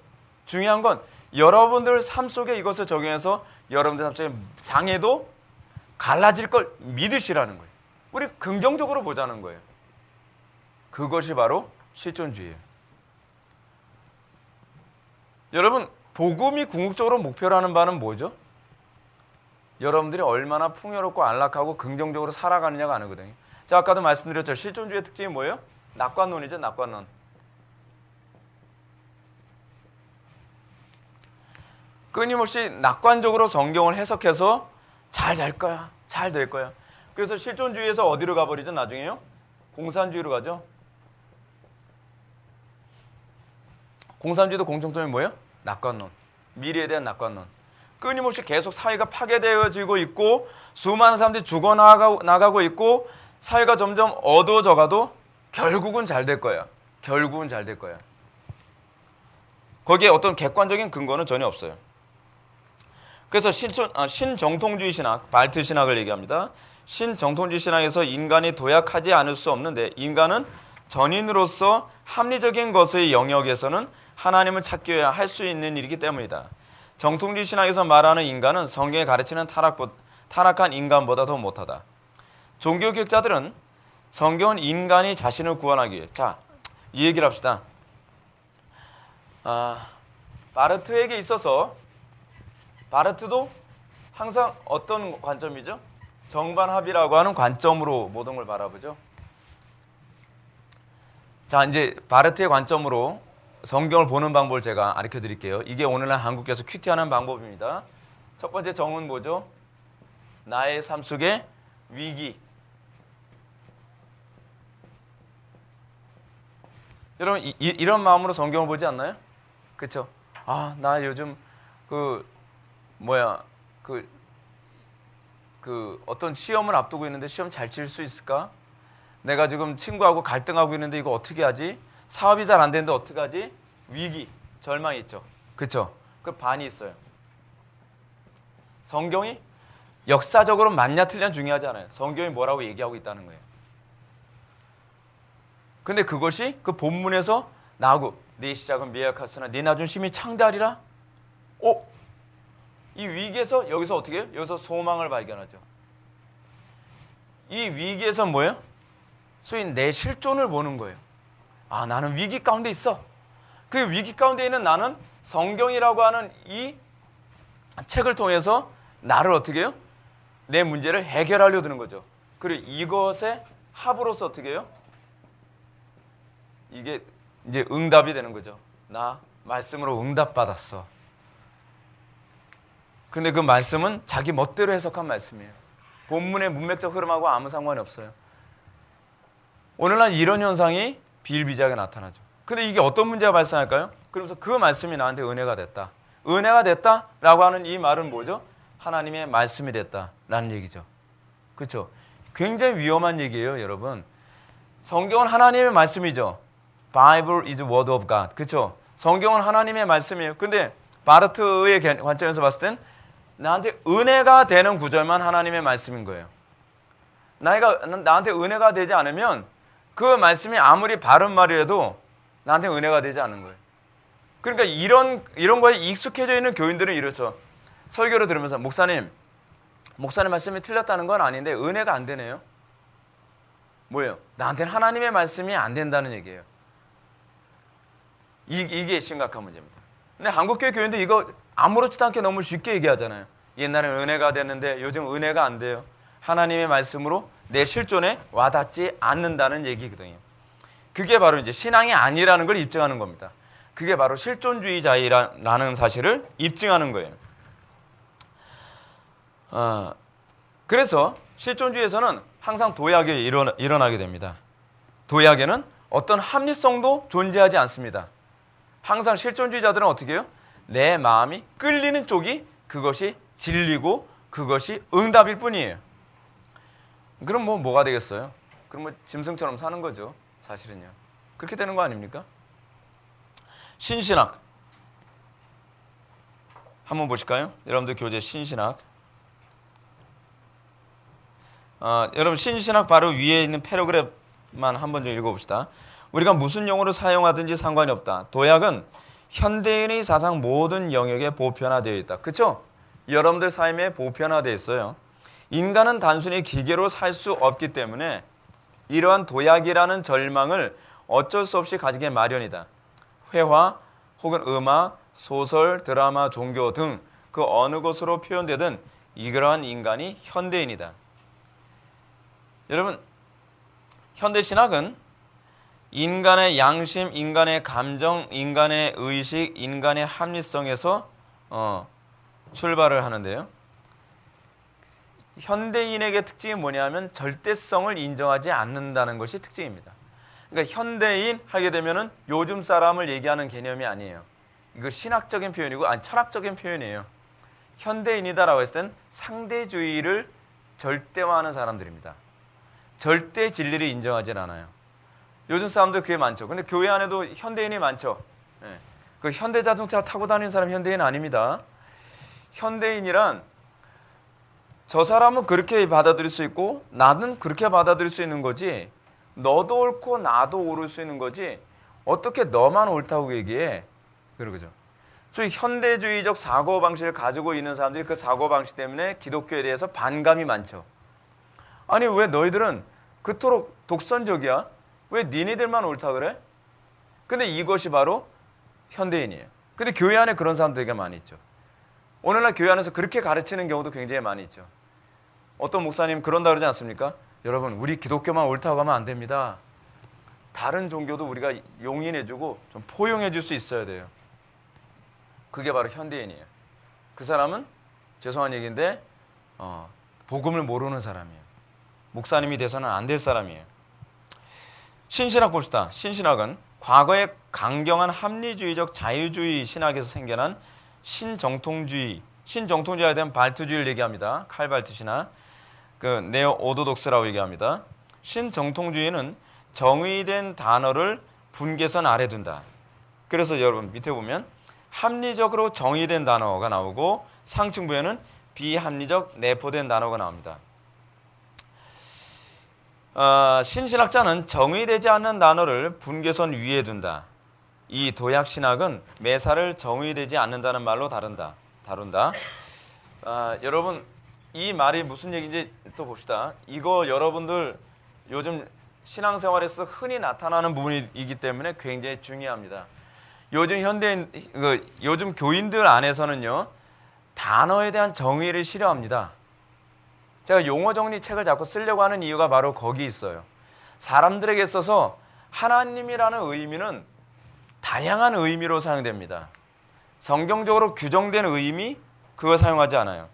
중요한 건 여러분들 삶 속에 이것을 적용해서 여러분들 삶 속에 장애도 갈라질 걸 믿으시라는 거예요. 우리 긍정적으로 보자는 거예요. 그것이 바로 실존주의예요. 여러분, 복음이 궁극적으로 목표로 하는 바는 뭐죠? 여러분들이 얼마나 풍요롭고 안락하고 긍정적으로 살아가느냐가 아니거든요. 제가 아까도 말씀드렸죠. 실존주의의 특징이 뭐예요? 낙관론이죠. 낙관론. 끊임없이 낙관적으로 성경을 해석해서 잘 될 거야, 잘 될 거야. 그래서 실존주의에서 어디로 가버리죠? 나중에요? 공산주의로 가죠. 공산주의도 공통점이 뭐예요? 낙관론. 미래에 대한 낙관론. 끊임없이 계속 사회가 파괴되어지고 있고 수많은 사람들이 죽어나가고 있고 사회가 점점 어두워져가도 결국은 잘 될 거야. 결국은 잘 될 거야. 거기에 어떤 객관적인 근거는 전혀 없어요. 그래서 신정통주의 신학, 발트 신학을 얘기합니다. 신정통주의 신학에서 인간이 도약하지 않을 수 없는데 인간은 전인으로서 합리적인 것의 영역에서는 하나님을 찾기 위해 할 수 있는 일이기 때문이다. 정통주의 신학에서 말하는 인간은 성경에 가르치는 타락한 인간보다 더 못하다. 종교개혁자들은 성경은 인간이 자신을 구원하기 위해, 자, 이 얘기를 합시다. 바르트에게 있어서 바르트도 항상 어떤 관점이죠? 정반합이라고 하는 관점으로 모든 걸 바라보죠. 자, 이제 바르트의 관점으로 성경을 보는 방법을 제가 가르쳐 드릴게요. 이게 오늘날 한국에서 큐티하는 방법입니다. 첫 번째 정은 뭐죠? 나의 삶 속의 위기. 여러분 이런 마음으로 성경을 보지 않나요? 그렇죠? 아, 나 요즘 그 어떤 시험을 앞두고 있는데 시험 잘 칠 수 있을까? 내가 지금 친구하고 갈등하고 있는데 이거 어떻게 하지? 사업이 잘 안 되는데 어떻게 하지? 위기, 절망이 있죠. 그렇죠? 그 반이 있어요. 성경이 역사적으로 맞냐 틀냐 중요하지 않아요. 성경이 뭐라고 얘기하고 있다는 거예요. 근데 그것이 그 본문에서 나오고 네 시작은 미약하으나 네 나중 심히 창대하리라. 이 위기에서 여기서 어떻게 해요? 여기서 소망을 발견하죠. 이 위기에서 뭐예요? 소위 내 실존을 보는 거예요. 아, 나는 위기 가운데 있어. 그 위기 가운데 있는 나는 성경이라고 하는 이 책을 통해서 나를 어떻게 해요? 내 문제를 해결하려 드는 거죠. 그리고 이것의 합으로서 어떻게 해요? 이게 이제 응답이 되는 거죠. 나 말씀으로 응답받았어. 근데 그 말씀은 자기 멋대로 해석한 말씀이에요. 본문의 문맥적 흐름하고 아무 상관이 없어요. 오늘날 이런 현상이 비일비재하게 나타나죠. 근데 이게 어떤 문제가 발생할까요? 그러면서 그 말씀이 나한테 은혜가 됐다. 은혜가 됐다라고 하는 이 말은 뭐죠? 하나님의 말씀이 됐다라는 얘기죠. 그렇죠? 굉장히 위험한 얘기예요, 여러분. 성경은 하나님의 말씀이죠. Bible is word of God. 그렇죠? 성경은 하나님의 말씀이에요. 근데 바르트의 관점에서 봤을 땐 나한테 은혜가 되는 구절만 하나님의 말씀인 거예요. 나한테 은혜가 되지 않으면 그 말씀이 아무리 바른 말이라도 나한테 은혜가 되지 않는 거예요. 그러니까 이런 거에 익숙해져 있는 교인들은 이렇죠. 설교를 들으면서 목사님 말씀이 틀렸다는 건 아닌데 은혜가 안 되네요. 뭐예요? 나한테는 하나님의 말씀이 안 된다는 얘기예요. 이게 심각한 문제입니다. 근데 한국교회 교인들 이거 아무렇지도 않게 너무 쉽게 얘기하잖아요. 옛날에는 은혜가 됐는데 요즘 은혜가 안 돼요. 하나님의 말씀으로 내 실존에 와닿지 않는다는 얘기거든요. 그게 바로 이제 신앙이 아니라는 걸 입증하는 겁니다. 그게 바로 실존주의자라는 사실을 입증하는 거예요. 그래서 실존주의에서는 항상 도약이 일어나게 됩니다. 도약에는 어떤 합리성도 존재하지 않습니다. 항상 실존주의자들은 어떻게 해요? 내 마음이 끌리는 쪽이 그것이 진리고 그것이 응답일 뿐이에요. 그럼 뭐가 되겠어요? 그럼 짐승처럼 사는 거죠. 사실은요. 그렇게 되는 거 아닙니까? 신신학 한번 보실까요? 여러분들 교재 신신학. 여러분 신신학 바로 위에 있는 패러그래프만 한번 좀 읽어봅시다. 우리가 무슨 용어로 사용하든지 상관이 없다. 도약은 현대인의 사상 모든 영역에 보편화되어 있다. 그렇죠? 여러분들 삶에 보편화되어 있어요. 인간은 단순히 기계로 살 수 없기 때문에 이러한 도약이라는 절망을 어쩔 수 없이 가지게 마련이다. 회화 혹은 음악, 소설, 드라마, 종교 등 그 어느 것으로 표현되든 이러한 인간이 현대인이다. 여러분, 현대신학은 인간의 양심, 인간의 감정, 인간의 의식, 인간의 합리성에서 출발을 하는데요. 현대인에게 특징이 뭐냐면 절대성을 인정하지 않는다는 것이 특징입니다. 그러니까 현대인 하게 되면은 요즘 사람을 얘기하는 개념이 아니에요. 이거 신학적인 표현이고 철학적인 표현이에요. 현대인이다라고 했을 땐 상대주의를 절대화하는 사람들입니다. 절대 진리를 인정하지 않아요. 요즘 사람들 그게 많죠. 근데 교회 안에도 현대인이 많죠. 그 현대자동차 타고 다니는 사람 현대인 아닙니다. 현대인이란 저 사람은 그렇게 받아들일 수 있고 나는 그렇게 받아들일 수 있는 거지, 너도 옳고 나도 옳을 수 있는 거지 어떻게 너만 옳다고 얘기해? 그러죠. 소위 현대주의적 사고방식을 가지고 있는 사람들이 그 사고방식 때문에 기독교에 대해서 반감이 많죠. 아니 왜 너희들은 그토록 독선적이야? 왜 니네들만 옳다 그래? 근데 이것이 바로 현대인이에요. 근데 교회 안에 그런 사람 되게 많이 있죠. 오늘날 교회 안에서 그렇게 가르치는 경우도 굉장히 많이 있죠. 어떤 목사님 그런다 그러지 않습니까? 여러분 우리 기독교만 옳다고 하면 안 됩니다. 다른 종교도 우리가 용인해주고 좀 포용해줄 수 있어야 돼요. 그게 바로 현대인이에요. 그 사람은 죄송한 얘기인데 복음을 모르는 사람이에요. 목사님이 돼서는 안 될 사람이에요. 신신학 봅시다. 신신학은 과거의 강경한 합리주의적 자유주의 신학에서 생겨난 신정통주의에 대한 발트주의를 얘기합니다. 칼발트 신학, 그 네오 오도독스라고 얘기합니다. 신정통주의는 정의된 단어를 분계선 아래 둔다. 그래서 여러분 밑에 보면 합리적으로 정의된 단어가 나오고 상층부에는 비합리적 내포된 단어가 나옵니다. 신신학자는 정의되지 않는 단어를 분계선 위에 둔다. 이 도약신학은 매사를 정의되지 않는다는 말로 다룬다. 여러분 이 말이 무슨 얘기인지 또 봅시다. 이거 여러분들 요즘 신앙생활에서 흔히 나타나는 부분이기 때문에 굉장히 중요합니다. 요즘 요즘 교인들 안에서는요 단어에 대한 정의를 싫어합니다. 제가 용어 정리 책을 자꾸 쓰려고 하는 이유가 바로 거기 있어요. 사람들에게 있어서 하나님이라는 의미는 다양한 의미로 사용됩니다. 성경적으로 규정된 의미 그거 사용하지 않아요.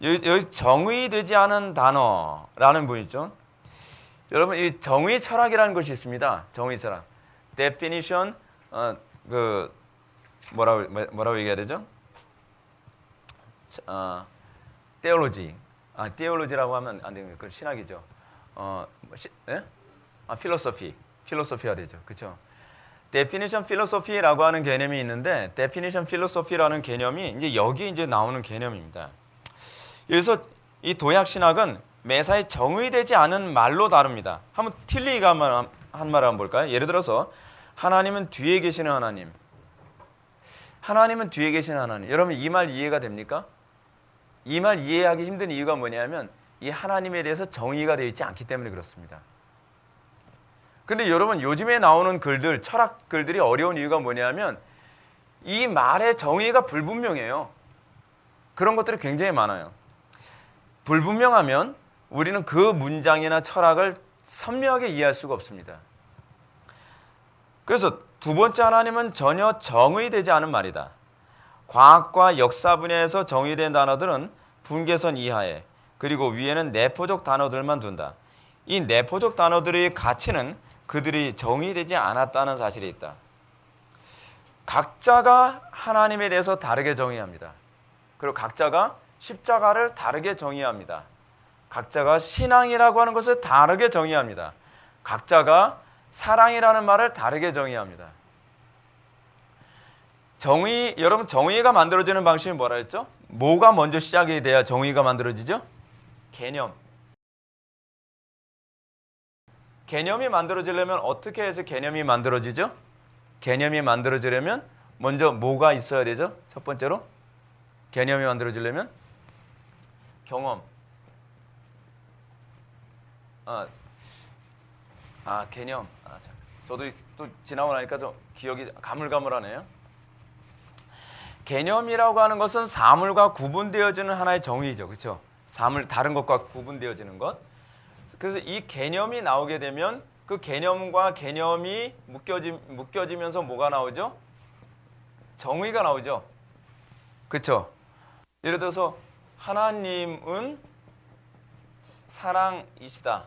여기 정의되지 않은 단어라는 분 있죠. 여러분 이 정의 철학이라는 것이 있습니다. 정의 철학. definition 뭐라고 얘기해야 되죠? theology. theology라고 하면 안 됩니다. 그 신학이죠. philosophy가 되죠. 그렇죠? definition philosophy라고 하는 개념이 있는데 definition philosophy라는 개념이 이제 여기 이제 나오는 개념입니다. 그래서 이 도약 신학은 매사에 정의되지 않은 말로 다룹니다. 한번 틸리가 한 말 한번 볼까요? 예를 들어서 하나님은 뒤에 계시는 하나님. 하나님은 뒤에 계시는 하나님. 여러분 이 말 이해가 됩니까? 이 말 이해하기 힘든 이유가 뭐냐면 이 하나님에 대해서 정의가 되어 있지 않기 때문에 그렇습니다. 근데 여러분 요즘에 나오는 글들, 철학 글들이 어려운 이유가 뭐냐면 이 말의 정의가 불분명해요. 그런 것들이 굉장히 많아요. 불분명하면 우리는 그 문장이나 철학을 선명하게 이해할 수가 없습니다. 그래서 두 번째 하나님은 전혀 정의되지 않은 말이다. 과학과 역사 분야에서 정의된 단어들은 분계선 이하에 그리고 위에는 내포적 단어들만 둔다. 이 내포적 단어들의 가치는 그들이 정의되지 않았다는 사실이 있다. 각자가 하나님에 대해서 다르게 정의합니다. 그리고 각자가 십자가를 다르게 정의합니다. 각자가 신앙이라고 하는 것을 다르게 정의합니다. 각자가 사랑이라는 말을 다르게 정의합니다. 여러분 정의가 만들어지는 방식이 뭐라 했죠? 뭐가 먼저 시작이 돼야 정의가 만들어지죠? 개념이 만들어지려면 어떻게 해서 개념이 만들어지죠? 개념이 만들어지려면 먼저 뭐가 있어야 되죠? 첫 번째로 개념이 만들어지려면 경험. 개념. 저도 또 지나고 나니까 좀 기억이 가물가물하네요. 개념이라고 하는 것은 사물과 구분되어지는 하나의 정의죠. 그렇죠? 사물 다른 것과 구분되어지는 것. 그래서 이 개념이 나오게 되면 그 개념과 개념이 묶여지면서 뭐가 나오죠? 정의가 나오죠. 그렇죠? 예를 들어서 하나님은 사랑이시다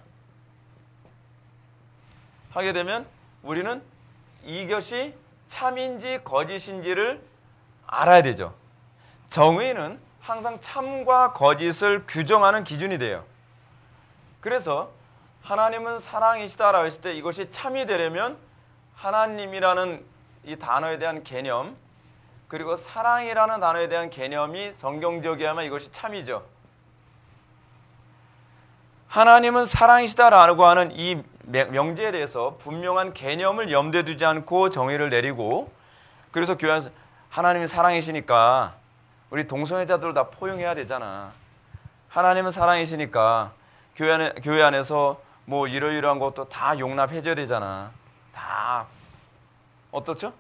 하게 되면 우리는 이것이 참인지 거짓인지를 알아야 되죠. 정의는 항상 참과 거짓을 규정하는 기준이 돼요. 그래서 하나님은 사랑이시다라고 했을 때 이것이 참이 되려면 하나님이라는 이 단어에 대한 개념 그리고 사랑이라는 단어에 대한 개념이 성경적이어야만 이것이 참이죠. 하나님은 사랑이시다라고 하는 이 명제에 대해서 분명한 개념을 염두에 두지 않고 정의를 내리고 그래서 교회 안에서 하나님이 사랑이시니까 우리 동성애자들 다 포용해야 되잖아. 하나님은 사랑이시니까 교회 안에서 뭐 이러이러한 것도 다 용납해줘야 되잖아. 다 어떻죠?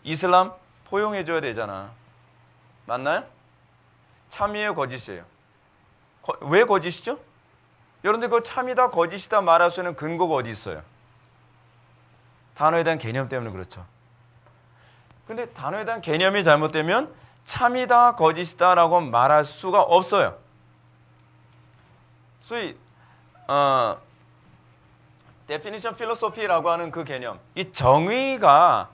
이슬람 포용해줘야 되잖아. 맞나요? 참이에요, 거짓이에요? 왜 거짓이죠? 여러분들 그 참이다 거짓이다 말할 수 있는 근거가 어디 있어요? 단어에 대한 개념 때문에 그렇죠. 근데 단어에 대한 개념이 잘못되면 참이다 거짓이다 라고 말할 수가 없어요. 소위 definition philosophy라고 하는 그 개념, 이 정의가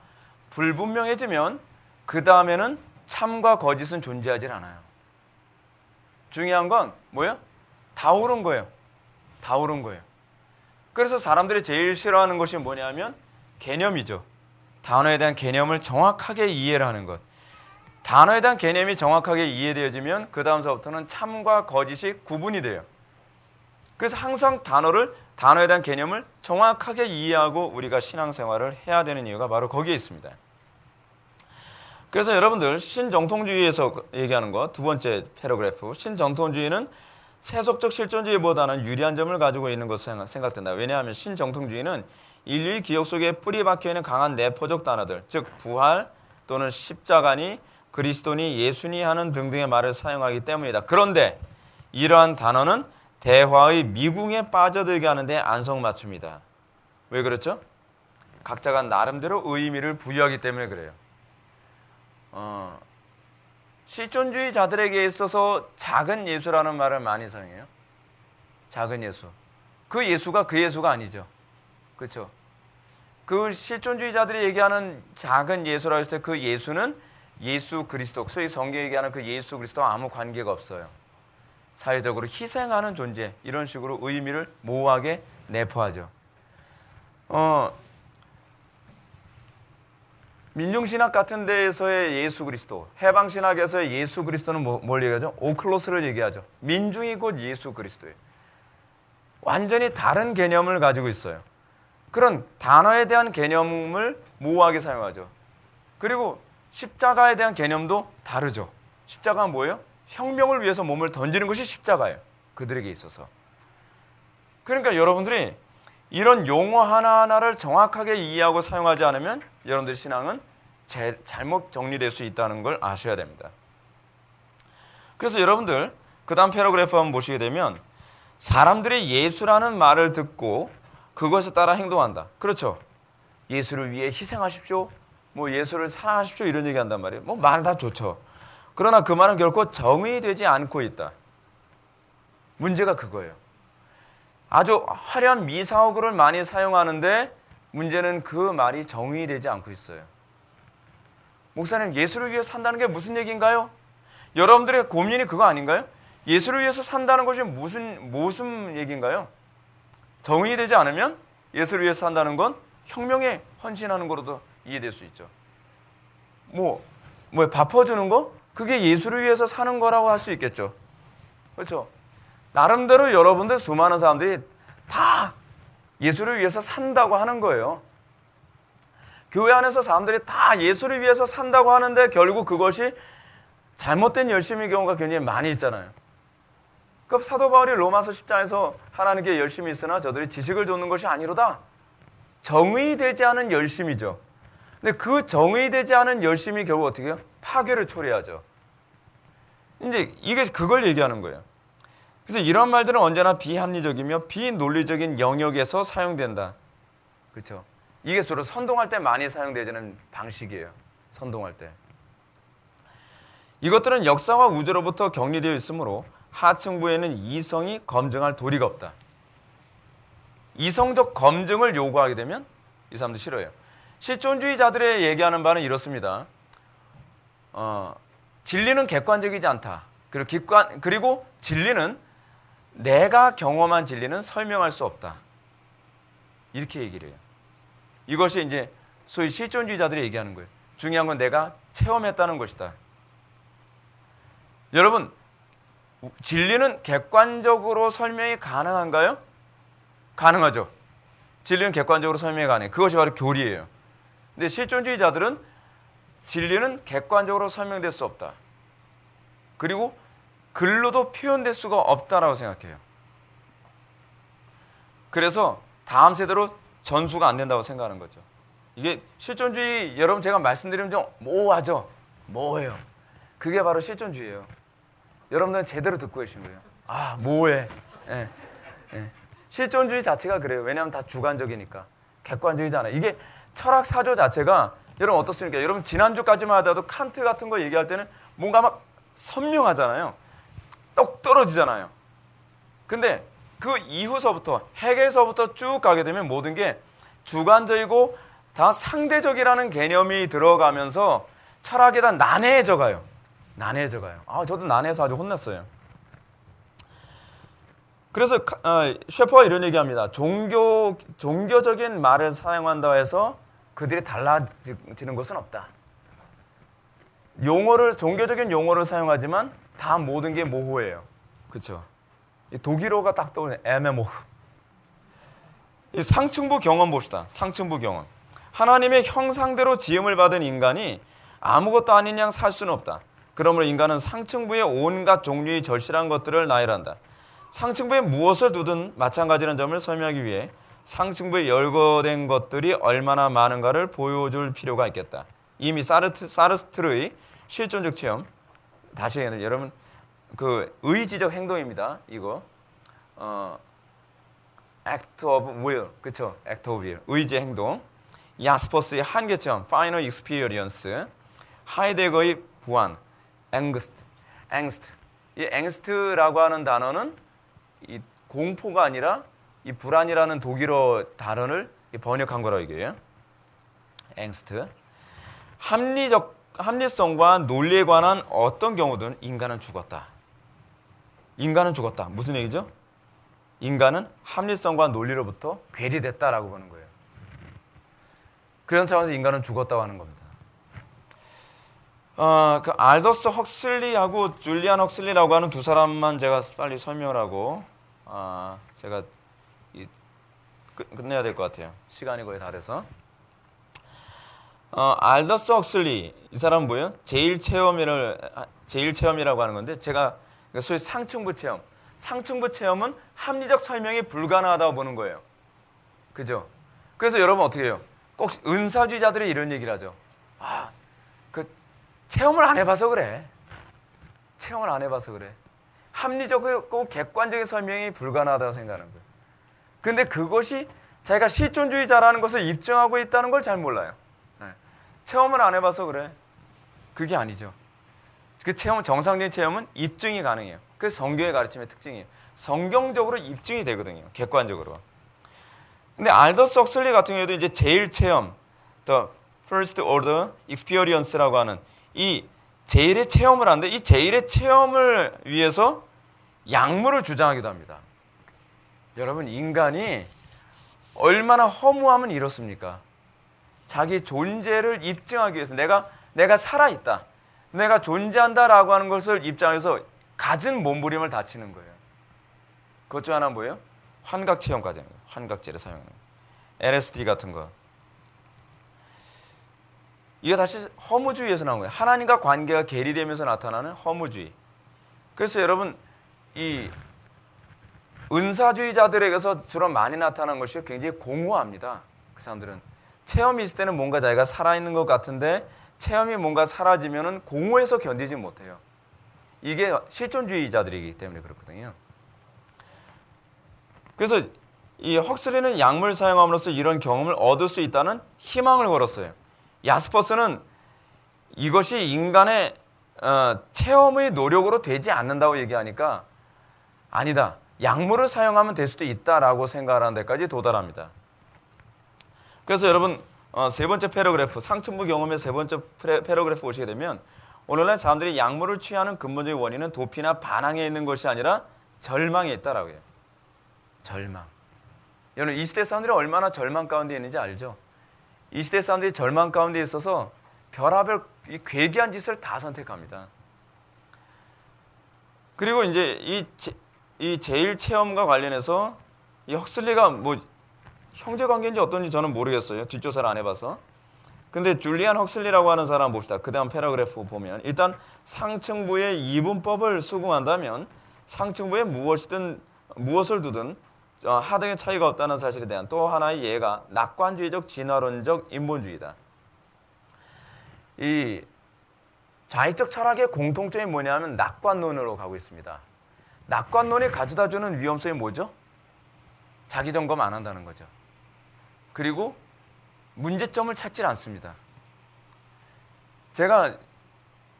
불분명해지면 그 다음에는 참과 거짓은 존재하지 않아요. 중요한 건 뭐예요? 다 옳은 거예요. 다 옳은 거예요. 그래서 사람들이 제일 싫어하는 것이 뭐냐면 개념이죠. 단어에 대한 개념을 정확하게 이해를 하는 것. 단어에 대한 개념이 정확하게 이해되어지면 그 다음서부터는 참과 거짓이 구분이 돼요. 그래서 항상 단어에 대한 개념을 정확하게 이해하고 우리가 신앙생활을 해야 되는 이유가 바로 거기에 있습니다. 그래서 여러분들 신정통주의에서 얘기하는 거 두 번째 패러그래프, 신정통주의는 세속적 실존주의보다는 유리한 점을 가지고 있는 것으로 생각된다. 왜냐하면 신정통주의는 인류의 기억 속에 뿌리 박혀있는 강한 내포적 단어들, 즉 부활 또는 십자가니 그리스도니 예수니 하는 등등의 말을 사용하기 때문이다. 그런데 이러한 단어는 대화의 미궁에 빠져들게 하는데 안성맞춤이다. 왜 그렇죠? 각자가 나름대로 의미를 부여하기 때문에 그래요. 실존주의자들에게 있어서 작은 예수라는 말을 많이 사용해요. 작은 예수. 그 예수가 그 예수가 아니죠. 그렇죠? 그 실존주의자들이 얘기하는 작은 예수라고 했을 때 그 예수는 예수 그리스도, 소위 성경이 얘기하는 그 예수 그리스도와 아무 관계가 없어요. 사회적으로 희생하는 존재, 이런 식으로 의미를 모호하게 내포하죠. 민중신학 같은 데에서의 예수 그리스도, 해방신학에서의 예수 그리스도는 뭘 얘기하죠? 오클로스를 얘기하죠. 민중이 곧 예수 그리스도예요. 완전히 다른 개념을 가지고 있어요. 그런 단어에 대한 개념을 모호하게 사용하죠. 그리고 십자가에 대한 개념도 다르죠. 십자가는 뭐예요? 혁명을 위해서 몸을 던지는 것이 십자가예요. 그들에게 있어서. 그러니까 여러분들이 이런 용어 하나하나를 정확하게 이해하고 사용하지 않으면 여러분들의 신앙은 잘못 정리될 수 있다는 걸 아셔야 됩니다. 그래서 여러분들 그 다음 패러그래프 한번 보시게 되면 사람들이 예수라는 말을 듣고 그것에 따라 행동한다. 그렇죠. 예수를 위해 희생하십시오. 뭐 예수를 사랑하십시오. 이런 얘기 한단 말이에요. 뭐 말 다 좋죠. 그러나 그 말은 결코 정의되지 않고 있다. 문제가 그거예요. 아주 화려한 미사오글을 많이 사용하는데 문제는 그 말이 정의되지 않고 있어요. 목사님, 예수를 위해 산다는 게 무슨 얘기인가요? 여러분들의 고민이 그거 아닌가요? 예수를 위해서 산다는 것이 무슨 얘기인가요? 정의되지 않으면 예수를 위해서 산다는 건 혁명에 헌신하는 거로도 이해될 수 있죠. 밥 퍼주는 거? 그게 예수를 위해서 사는 거라고 할 수 있겠죠. 그렇죠? 나름대로 여러분들 수많은 사람들이 다 예수를 위해서 산다고 하는 거예요. 교회 안에서 사람들이 다 예수를 위해서 산다고 하는데 결국 그것이 잘못된 열심의 경우가 굉장히 많이 있잖아요. 그 사도 바울이 로마서 10장에서 하나님께 열심히 있으나 저들이 지식을 줬는 것이 아니로다. 정의되지 않은 열심이죠. 근데 그 정의되지 않은 열심이 결국 어떻게 해요? 파괴를 초래하죠. 이제 이게 그걸 얘기하는 거예요. 그래서 이런 말들은 언제나 비합리적이며 비논리적인 영역에서 사용된다. 그렇죠? 이게 주로 선동할 때 많이 사용되는 방식이에요. 선동할 때. 이것들은 역사와 우주로부터 격리되어 있으므로 하층부에는 이성이 검증할 도리가 없다. 이성적 검증을 요구하게 되면 이 사람들 싫어해요. 실존주의자들의 얘기하는 바는 이렇습니다. 진리는 객관적이지 않다. 그리고 진리는 내가 경험한 진리는 설명할 수 없다. 이렇게 얘기를 해요. 이것이 이제 소위 실존주의자들이 얘기하는 거예요. 중요한 건 내가 체험했다는 것이다. 여러분, 진리는 객관적으로 설명이 가능한가요? 가능하죠. 진리는 객관적으로 설명이 가능해요. 그것이 바로 교리예요. 근데 실존주의자들은 진리는 객관적으로 설명될 수 없다. 그리고 글로도 표현될 수가 없다라고 생각해요. 그래서 다음 세대로 전수가 안 된다고 생각하는 거죠. 이게 실존주의, 여러분 제가 말씀드리면 좀 모호하죠? 모호해요. 그게 바로 실존주의예요. 여러분들은 제대로 듣고 계신 거예요. 아, 모호해. 예, 예. 실존주의 자체가 그래요. 왜냐하면 다 주관적이니까. 객관적이잖아요. 이게 철학 사조 자체가 여러분 어떻습니까? 여러분 지난주까지만 하더라도 칸트 같은 거 얘기할 때는 뭔가 막 선명하잖아요. 똑 떨어지잖아요. 근데 그 이후서부터 해겔서부터 쭉 가게 되면 모든 게 주관적이고 다 상대적이라는 개념이 들어가면서 철학이 다 난해해져 가요. 난해해져 가요. 아, 저도 난해해서 아주 혼났어요. 그래서 셰퍼가 이런 얘기합니다. 종교적인 말을 사용한다 해서 그들이 달라지는 것은 없다. 종교적인 용어를 사용하지만 다 모든 게 모호해요. 그렇죠? 독일어가 딱 떠오르네. 에메모흐. 이 상층부 경험 봅시다. 상층부 경험. 하나님의 형상대로 지음을 받은 인간이 아무것도 아닌 양 살 수는 없다. 그러므로 인간은 상층부의 온갖 종류의 절실한 것들을 나열한다. 상층부에 무엇을 두든 마찬가지라는 점을 설명하기 위해 상층부에 열거된 것들이 얼마나 많은가를 보여줄 필요가 있겠다. 이미 사르트르의 실존적 체험, 다시 여러분 그 의지적 행동입니다. 이거 act of will, 그렇죠? act of will, 의지의 행동. 야스퍼스의 한계 체험, final experience. 하이데거의 부안, angst. 이 angst라고 하는 단어는 이 공포가 아니라 이 불안이라는 독일어 단어를 번역한 거라고 얘기해요. angst. 합리성과 논리에 관한 어떤 경우든 인간은 죽었다. 인간은 죽었다. 무슨 얘기죠? 인간은 합리성과 논리로부터 괴리됐다라고 보는 거예요. 그런 차원에서 인간은 죽었다고 하는 겁니다. 그 알더스 헉슬리하고 줄리안 헉슬리라고 하는 두 사람만 제가 빨리 설명을 하고 제가 끝내야 될 것 같아요. 시간이 거의 다 돼서. 알더스 헉슬리, 이 사람은 뭐예요? 제일 체험이라고 하는 건데, 제가 소위 상층부 체험. 상층부 체험은 합리적 설명이 불가능하다고 보는 거예요. 그죠? 그래서 여러분 어떻게 해요? 꼭 은사주의자들이 이런 얘기를 하죠. 그 체험을 안 해봐서 그래. 체험을 안 해봐서 그래. 합리적이고 객관적인 설명이 불가능하다고 생각하는 거예요. 근데 그것이 자기가 실존주의자라는 것을 입증하고 있다는 걸 잘 몰라요. 체험을 안 해봐서 그래. 그게 아니죠. 그 체험, 정상적인 체험은 입증이 가능해요. 그래서 성경의 가르침의 특징이에요. 성경적으로 입증이 되거든요. 객관적으로. 근데 알더스 헉슬리 같은 경우에도 이제 제일 체험, the first order experience라고 하는 이 제일의 체험을 하는데, 이 제일의 체험을 위해서 약물을 주장하기도 합니다. 여러분, 인간이 얼마나 허무하면 이렇습니까? 자기 존재를 입증하기 위해서 내가 살아있다, 내가 존재한다라고 하는 것을 입증해서 갖은 몸부림을 다치는 거예요. 그것 중 하나는 뭐예요? 환각체험까지입니다. 환각제를 사용하는 거예요. LSD 같은 거. 이게 다시 허무주의에서 나온 거예요. 하나님과 관계가 괴리되면서 나타나는 허무주의. 그래서 여러분, 이 은사주의자들에게서 주로 많이 나타나는 것이 굉장히 공허합니다. 그 사람들은 체험이 있을 때는 뭔가 자기가 살아있는 것 같은데, 체험이 뭔가 사라지면은 공허해서 견디지 못해요. 이게 실존주의자들이기 때문에 그렇거든요. 그래서 이 헉슬리는 약물 사용함으로써 이런 경험을 얻을 수 있다는 희망을 걸었어요. 야스퍼스는 이것이 인간의 체험의 노력으로 되지 않는다고 얘기하니까 아니다, 약물을 사용하면 될 수도 있다라고 생각하는 데까지 도달합니다. 그래서 여러분 세 번째 패러그래프, 상층부 경험의 세 번째 패러그래프 보시게 되면, 오늘날 사람들이 약물을 취하는 근본적인 원인은 도피나 반항에 있는 것이 아니라 절망에 있다라고 해요. 절망. 여러분, 이 시대 사람들이 얼마나 절망 가운데 있는지 알죠? 이 시대 사람들이 절망 가운데 있어서 별하별 괴기한 짓을 다 선택합니다. 그리고 이제 이 제일 체험과 관련해서 이 헉슬리가 뭐 형제 관계인지 어떤지 저는 모르겠어요. 뒷조사를 안 해봐서. 근데 줄리안 헉슬리라고 하는 사람 봅시다. 그 다음 패러그래프 보면 일단 상층부의 이분법을 수긍한다면 상층부에 무엇을 두든 하등의 차이가 없다는 사실에 대한 또 하나의 예가 낙관주의적 진화론적 인본주의다. 이 좌익적 철학의 공통점이 뭐냐면 낙관론으로 가고 있습니다. 낙관론이 가져다주는 위험성이 뭐죠? 자기 점검 안 한다는 거죠. 그리고 문제점을 찾질 않습니다. 제가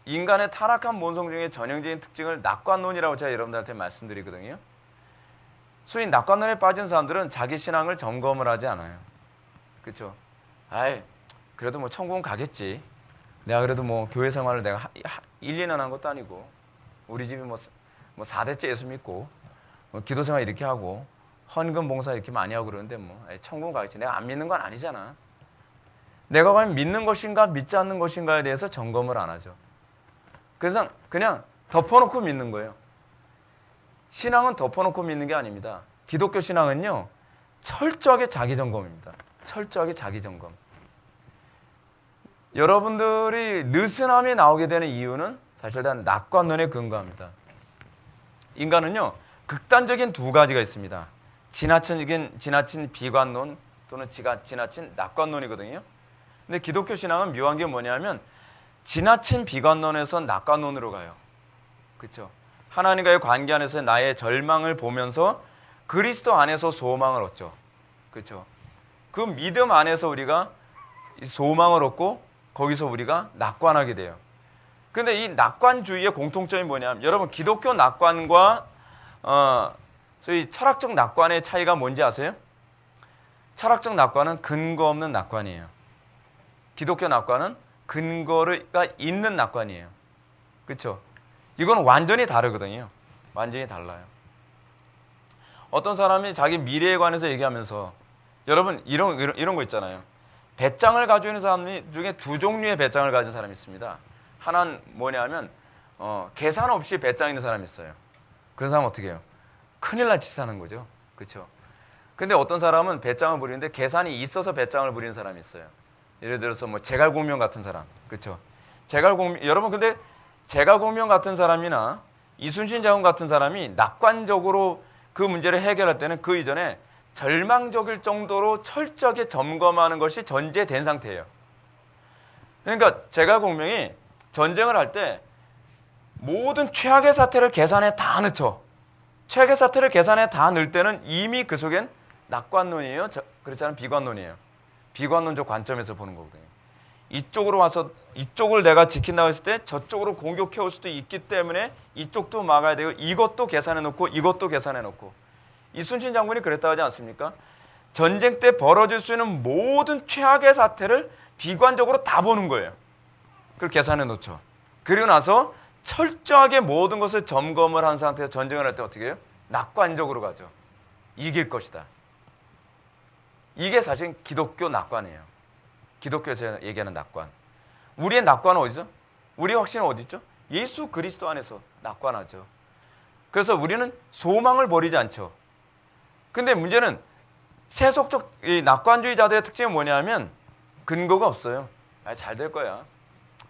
인간의 타락한 본성 중에 전형적인 특징을 낙관론이라고 제가 여러분들한테 말씀드리거든요. 소위 낙관론에 빠진 사람들은 자기 신앙을 점검을 하지 않아요. 그렇죠? 그래도 뭐 천국은 가겠지. 내가 그래도 뭐 교회 생활을 내가 1, 2년 한 것도 아니고 우리 집이 뭐 4대째 예수 믿고 기도 생활 이렇게 하고 헌금 봉사 이렇게 많이 하고 그러는데 뭐 천국은 가겠지. 내가 안 믿는 건 아니잖아. 내가 과연 믿는 것인가 믿지 않는 것인가에 대해서 점검을 안 하죠. 그래서 그냥 덮어놓고 믿는 거예요. 신앙은 덮어놓고 믿는 게 아닙니다. 기독교 신앙은요, 철저하게 자기 점검입니다. 철저하게 자기 점검. 여러분들이 느슨함이 나오게 되는 이유는 사실 다 낙관론에 근거합니다. 인간은요, 극단적인 두 가지가 있습니다. 지나친 비관론 또는 지나친 낙관론이거든요. 근데 기독교 신앙은 묘한 게 뭐냐면 지나친 비관론에서 낙관론으로 가요. 그렇죠? 하나님과의 관계 안에서 나의 절망을 보면서 그리스도 안에서 소망을 얻죠. 그렇죠? 그 믿음 안에서 우리가 소망을 얻고 거기서 우리가 낙관하게 돼요. 그런데 이 낙관주의의 공통점이 뭐냐면 여러분 기독교 낙관과 소위 철학적 낙관의 차이가 뭔지 아세요? 철학적 낙관은 근거 없는 낙관이에요. 기독교 낙관은 근거가 있는 낙관이에요. 그렇죠? 이건 완전히 다르거든요. 완전히 달라요. 어떤 사람이 자기 미래에 관해서 얘기하면서 여러분 이런 거 있잖아요. 배짱을 가지고 있는 사람 중에 두 종류의 배짱을 가진 사람이 있습니다. 하나는 뭐냐면 계산 없이 배짱 있는 사람이 있어요. 그런 사람은 어떻게 해요? 큰일 날 짓 하는 거죠. 그렇죠? 근데 어떤 사람은 배짱을 부리는데 계산이 있어서 배짱을 부리는 사람이 있어요. 예를 들어서 뭐 제갈공명 같은 사람. 그렇죠? 여러분 근데 제갈공명 같은 사람이나 이순신 장군 같은 사람이 낙관적으로 그 문제를 해결할 때는 그 이전에 절망적일 정도로 철저하게 점검하는 것이 전제된 상태예요. 그러니까 제갈공명이 전쟁을 할 때 모든 최악의 사태를 계산에 다 넣죠. 최악의 사태를 계산에 다 넣을 때는 이미 그 속엔 낙관론이에요. 그렇지 않은 비관론이에요. 비관론적 관점에서 보는 거거든요. 이쪽으로 와서 이쪽을 내가 지킨다고 했을 때 저쪽으로 공격해 올 수도 있기 때문에 이쪽도 막아야 되고 이것도 계산해 놓고 이것도 계산해 놓고 이순신 장군이 그랬다고 하지 않습니까? 전쟁 때 벌어질 수 있는 모든 최악의 사태를 비관적으로 다 보는 거예요. 그걸 계산해 놓죠. 그리고 나서 철저하게 모든 것을 점검을 한 상태에서 전쟁을 할 때 어떻게 해요? 낙관적으로 가죠. 이길 것이다. 이게 사실 기독교 낙관이에요. 기독교에서 얘기하는 낙관. 우리의 낙관은 어디죠? 우리의 확신은 어디 있죠? 예수 그리스도 안에서 낙관하죠. 그래서 우리는 소망을 버리지 않죠. 근데 문제는 세속적 이 낙관주의자들의 특징은 뭐냐면 근거가 없어요. 잘 될 거야.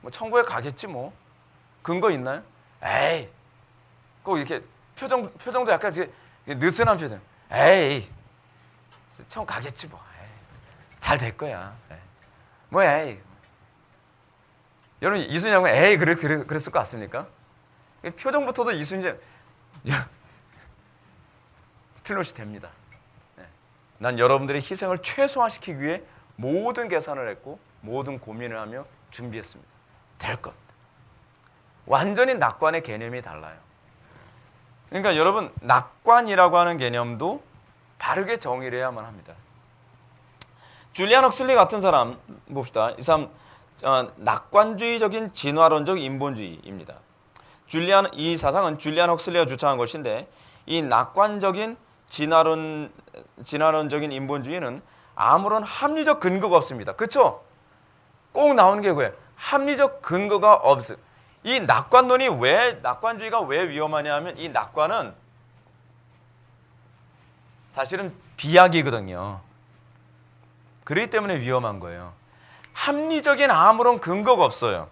뭐 천국에 가겠지 뭐. 근거 있나요? 에이. 꼭 이렇게 표정도 약간 느슨한 표정. 에이. 천국 가겠지 뭐. 잘 될 거야. 에이. 뭐 에이. 여러분 이순신 장군 에이 그랬을 것 같습니까? 표정부터도 이순신 틀롯이 됩니다. 난 여러분들의 희생을 최소화시키기 위해 모든 계산을 했고 모든 고민을 하며 준비했습니다. 될 겁니다. 완전히 낙관의 개념이 달라요. 그러니까 여러분 낙관이라고 하는 개념도 바르게 정의를 해야만 합니다. 줄리안 헉슬리 같은 사람 봅시다. 이 사람 낙관주의적인 진화론적 인본주의입니다. 이 사상은 줄리안 헉슬리가 주창한 것인데 이 낙관적인 진화론적인 인본주의는 아무런 합리적 근거가 없습니다. 그렇죠? 꼭 나오는 게 뭐예요? 합리적 근거가 없어요. 이 낙관주의가 왜 위험하냐 하면 이 낙관은 사실은 비약이거든요. 그렇기 때문에 위험한 거예요. 합리적인 아무런 근거가 없어요.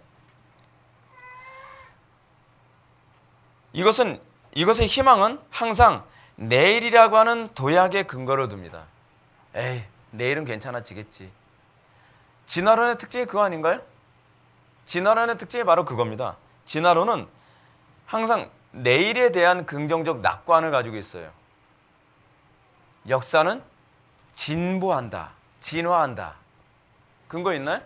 이것의 희망은 항상 내일이라고 하는 도약의 근거를 둡니다. 에이, 내일은 괜찮아지겠지. 진화론의 특징이 그거 아닌가요? 진화론의 특징이 바로 그겁니다. 진화론은 항상 내일에 대한 긍정적 낙관을 가지고 있어요. 역사는 진보한다, 진화한다. 근거 있나요?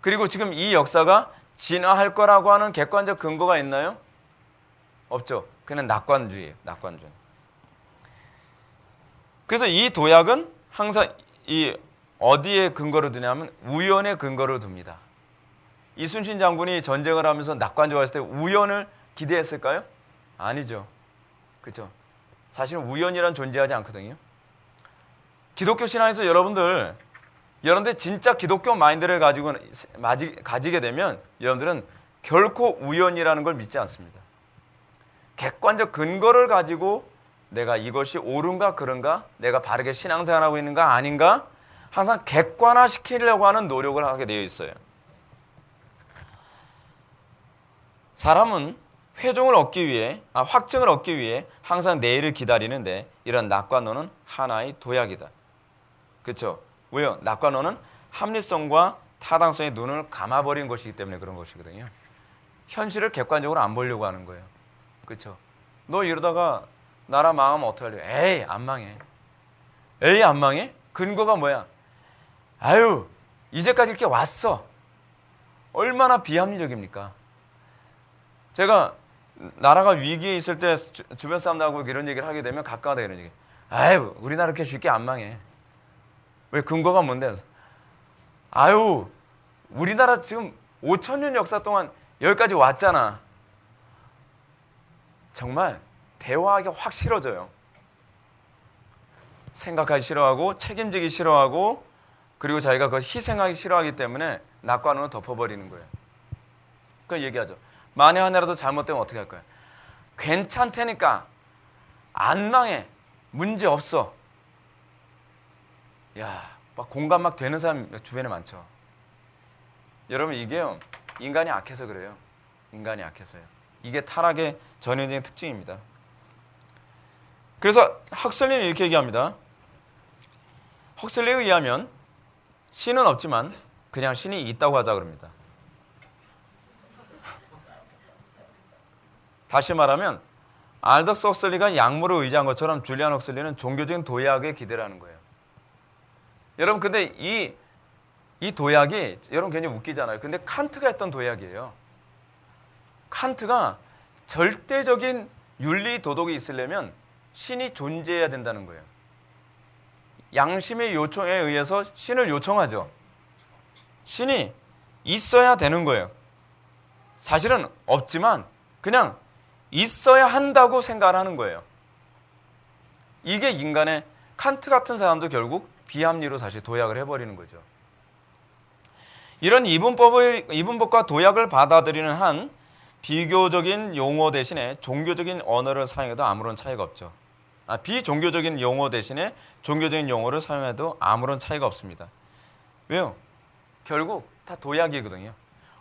그리고 지금 이 역사가 진화할 거라고 하는 객관적 근거가 있나요? 없죠. 그냥 낙관주의예요. 낙관주의. 그래서 이 도약은 항상 이 어디에 근거를 두냐면 우연의 근거를 둡니다. 이순신 장군이 전쟁을 하면서 낙관적으로 했을 때 우연을 기대했을까요? 아니죠. 그렇죠? 사실은 우연이란 존재하지 않거든요. 기독교 신앙에서 여러분들 진짜 기독교 마인드를 가지게 되면 여러분들은 결코 우연이라는 걸 믿지 않습니다. 객관적 근거를 가지고 내가 이것이 옳은가 그른가, 내가 바르게 신앙생활하고 있는가 아닌가 항상 객관화시키려고 하는 노력을 하게 되어 있어요. 사람은 확증을 얻기 위해 항상 내일을 기다리는데 이런 낙관론은 하나의 도약이다. 그렇죠? 왜요? 낙관론은 합리성과 타당성의 눈을 감아버린 것이기 때문에 그런 것이거든요. 현실을 객관적으로 안 보려고 하는 거예요. 그렇죠? 너 이러다가 나라 망하면 어떡할래? 에이, 안 망해. 에이, 안 망해? 근거가 뭐야? 아유, 이제까지 이렇게 왔어. 얼마나 비합리적입니까? 제가 나라가 위기에 있을 때 주변 사람들하고 이런 얘기를 하게 되면 가까워다 이런 얘기. 아유, 우리나라 이렇게 쉽게 안 망해. 왜? 근거가 뭔데? 아유, 우리나라 지금 5,000년 역사 동안 여기까지 왔잖아. 정말 대화하기 확 싫어져요. 생각하기 싫어하고 책임지기 싫어하고 그리고 자기가 그걸 희생하기 싫어하기 때문에 낙관으로 덮어버리는 거예요. 그 얘기하죠. 만에 하나라도 잘못되면 어떻게 할까요? 괜찮다니까. 안 망해. 문제 없어. 야, 막 공감 막 되는 사람 주변에 많죠. 여러분, 이게요, 인간이 악해서 그래요. 인간이 악해서요. 이게 타락의 전형적인 특징입니다. 그래서 헉슬리는 이렇게 얘기합니다. 헉슬리에 의하면 신은 없지만 그냥 신이 있다고 하자 그럽니다. 다시 말하면 알덕스 헉슬리가 약물을 의지한 것처럼 줄리안 헉슬리는 종교적인 도약에 기대를 하는 거예요. 여러분, 근데 이 도약이 여러분 굉장히 웃기잖아요. 근데 칸트가 했던 도약이에요. 칸트가 절대적인 윤리 도덕이 있으려면 신이 존재해야 된다는 거예요. 양심의 요청에 의해서 신을 요청하죠. 신이 있어야 되는 거예요. 사실은 없지만 그냥 있어야 한다고 생각을 하는 거예요. 이게 인간의 칸트 같은 사람도 결국 비합리로 사실 도약을 해버리는 거죠. 이런 이분법과 도약을 받아들이는 한 비교적인 용어 대신에 종교적인 언어를 사용해도 아무런 차이가 없죠. 비종교적인 용어 대신에 종교적인 용어를 사용해도 아무런 차이가 없습니다. 왜요? 결국 다 도약이거든요.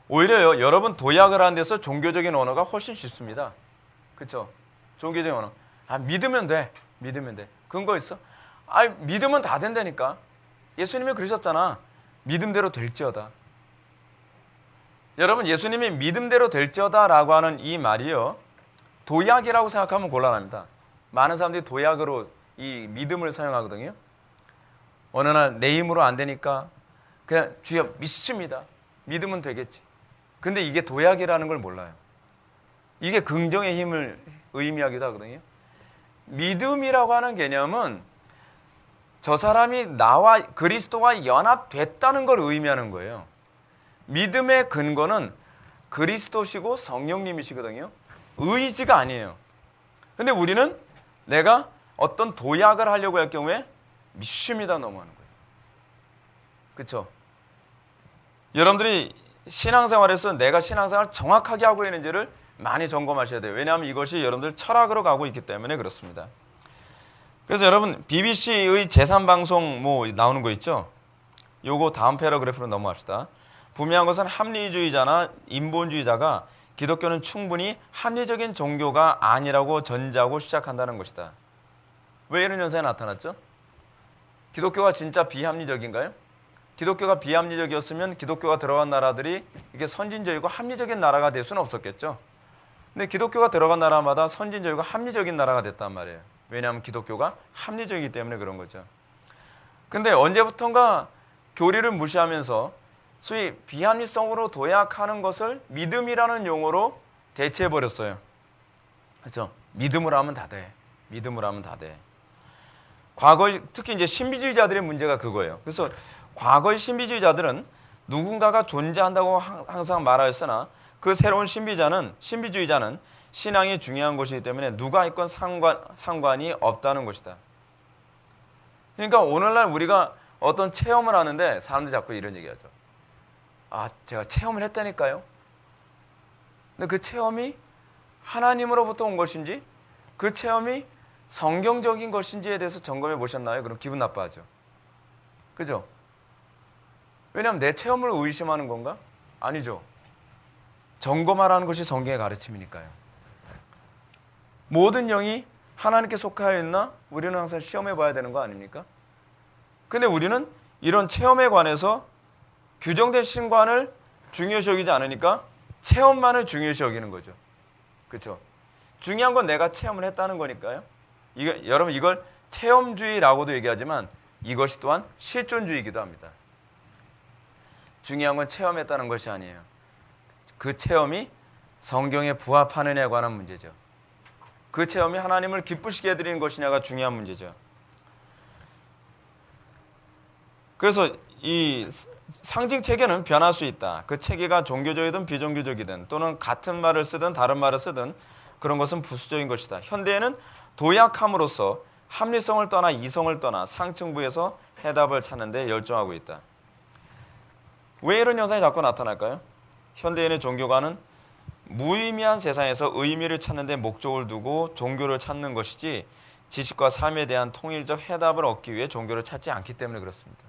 오히려요, 여러분 도약을 하는 데서 종교적인 언어가 훨씬 쉽습니다. 그렇죠? 종교적인 언어. 믿으면 돼. 믿으면 돼. 근거 있어? 믿으면 다 된다니까. 예수님이 그러셨잖아. 믿음대로 될지어다. 여러분, 예수님이 믿음대로 될지어다라고 하는 이 말이요, 도약이라고 생각하면 곤란합니다. 많은 사람들이 도약으로 이 믿음을 사용하거든요. 어느 날 내 힘으로 안 되니까 그냥 주여 믿습니다. 믿으면 되겠지. 근데 이게 도약이라는 걸 몰라요. 이게 긍정의 힘을 의미하기도 하거든요. 믿음이라고 하는 개념은 저 사람이 나와 그리스도와 연합됐다는 걸 의미하는 거예요. 믿음의 근거는 그리스도시고 성령님이시거든요. 의지가 아니에요. 근데 우리는 내가 어떤 도약을 하려고 할 경우에 믿습니다 넘어가는 거예요. 그렇죠? 여러분들이 신앙생활에서 내가 신앙생활을 정확하게 하고 있는지를 많이 점검하셔야 돼요. 왜냐하면 이것이 여러분들 철학으로 가고 있기 때문에 그렇습니다. 그래서 여러분 BBC의 제3방송 나오는 거 있죠? 요거 다음 패러그래프로 넘어갑시다. 분명한 것은 합리주의자나 인본주의자가 기독교는 충분히 합리적인 종교가 아니라고 전제하고 시작한다는 것이다. 왜 이런 현상이 나타났죠? 기독교가 진짜 비합리적인가요? 기독교가 비합리적이었으면 기독교가 들어간 나라들이 이게 선진적이고 합리적인 나라가 될 수는 없었겠죠. 근데 기독교가 들어간 나라마다 선진적이고 합리적인 나라가 됐단 말이에요. 왜냐하면 기독교가 합리적이기 때문에 그런 거죠. 근데 언제부턴가 교리를 무시하면서 소위 비합리성으로 도약하는 것을 믿음이라는 용어로 대체해버렸어요. 그렇죠? 믿음으로 하면 다 돼. 믿음으로 하면 다 돼. 과거의 특히 이제 신비주의자들의 문제가 그거예요. 그래서 과거의 신비주의자들은 누군가가 존재한다고 항상 말하였으나 그 새로운 신비주의자는 신앙이 중요한 것이기 때문에 누가 있건 상관이 없다는 것이다. 그러니까 오늘날 우리가 어떤 체험을 하는데 사람들이 자꾸 이런 얘기하죠. 아, 제가 체험을 했다니까요. 근데 그 체험이 하나님으로부터 온 것인지 그 체험이 성경적인 것인지에 대해서 점검해 보셨나요? 그럼 기분 나빠하죠. 그죠? 왜냐하면 내 체험을 의심하는 건가? 아니죠. 점검하라는 것이 성경의 가르침이니까요. 모든 영이 하나님께 속하여 있나? 우리는 항상 시험해 봐야 되는 거 아닙니까? 근데 우리는 이런 체험에 관해서 규정된 신관을 중요시 여기지 않으니까 체험만을 중요시 여기는 거죠. 그렇죠? 중요한 건 내가 체험을 했다는 거니까요. 여러분 이걸 체험주의라고도 얘기하지만 이것이 또한 실존주의이기도 합니다. 중요한 건 체험했다는 것이 아니에요. 그 체험이 성경에 부합하느냐에 관한 문제죠. 그 체험이 하나님을 기쁘시게 해드리는 것이냐가 중요한 문제죠. 그래서 이 상징 체계는 변할 수 있다. 그 체계가 종교적이든 비종교적이든 또는 같은 말을 쓰든 다른 말을 쓰든 그런 것은 부수적인 것이다. 현대에는 도약함으로써 합리성을 떠나 이성을 떠나 상층부에서 해답을 찾는 데 열중하고 있다. 왜 이런 현상이 자꾸 나타날까요? 현대인의 종교관은 무의미한 세상에서 의미를 찾는 데 목적을 두고 종교를 찾는 것이지 지식과 삶에 대한 통일적 해답을 얻기 위해 종교를 찾지 않기 때문에 그렇습니다.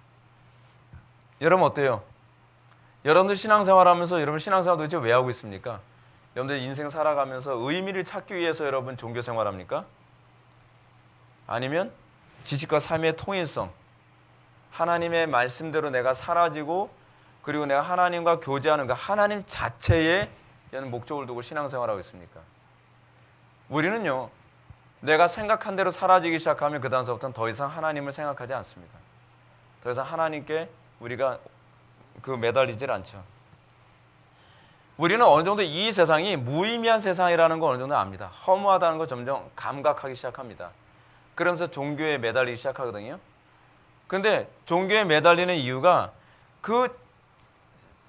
여러분 어때요? 여러분들 신앙생활하면서 여러분 신앙생활 도대체 왜 하고 있습니까? 여러분들 인생 살아가면서 의미를 찾기 위해서 여러분 종교생활합니까? 아니면 지식과 삶의 통일성, 하나님의 말씀대로 내가 사라지고 그리고 내가 하나님과 교제하는 그 하나님 자체에 목적을 두고 신앙생활하고 있습니까? 우리는요, 내가 생각한 대로 사라지기 시작하면 그 다음서부터는 더 이상 하나님을 생각하지 않습니다. 더 이상 하나님께 우리가 매달리질 않죠. 우리는 어느 정도 이 세상이 무의미한 세상이라는 걸 어느 정도 압니다. 허무하다는 걸 점점 감각하기 시작합니다. 그러면서 종교에 매달리기 시작하거든요. 근데 종교에 매달리는 이유가 그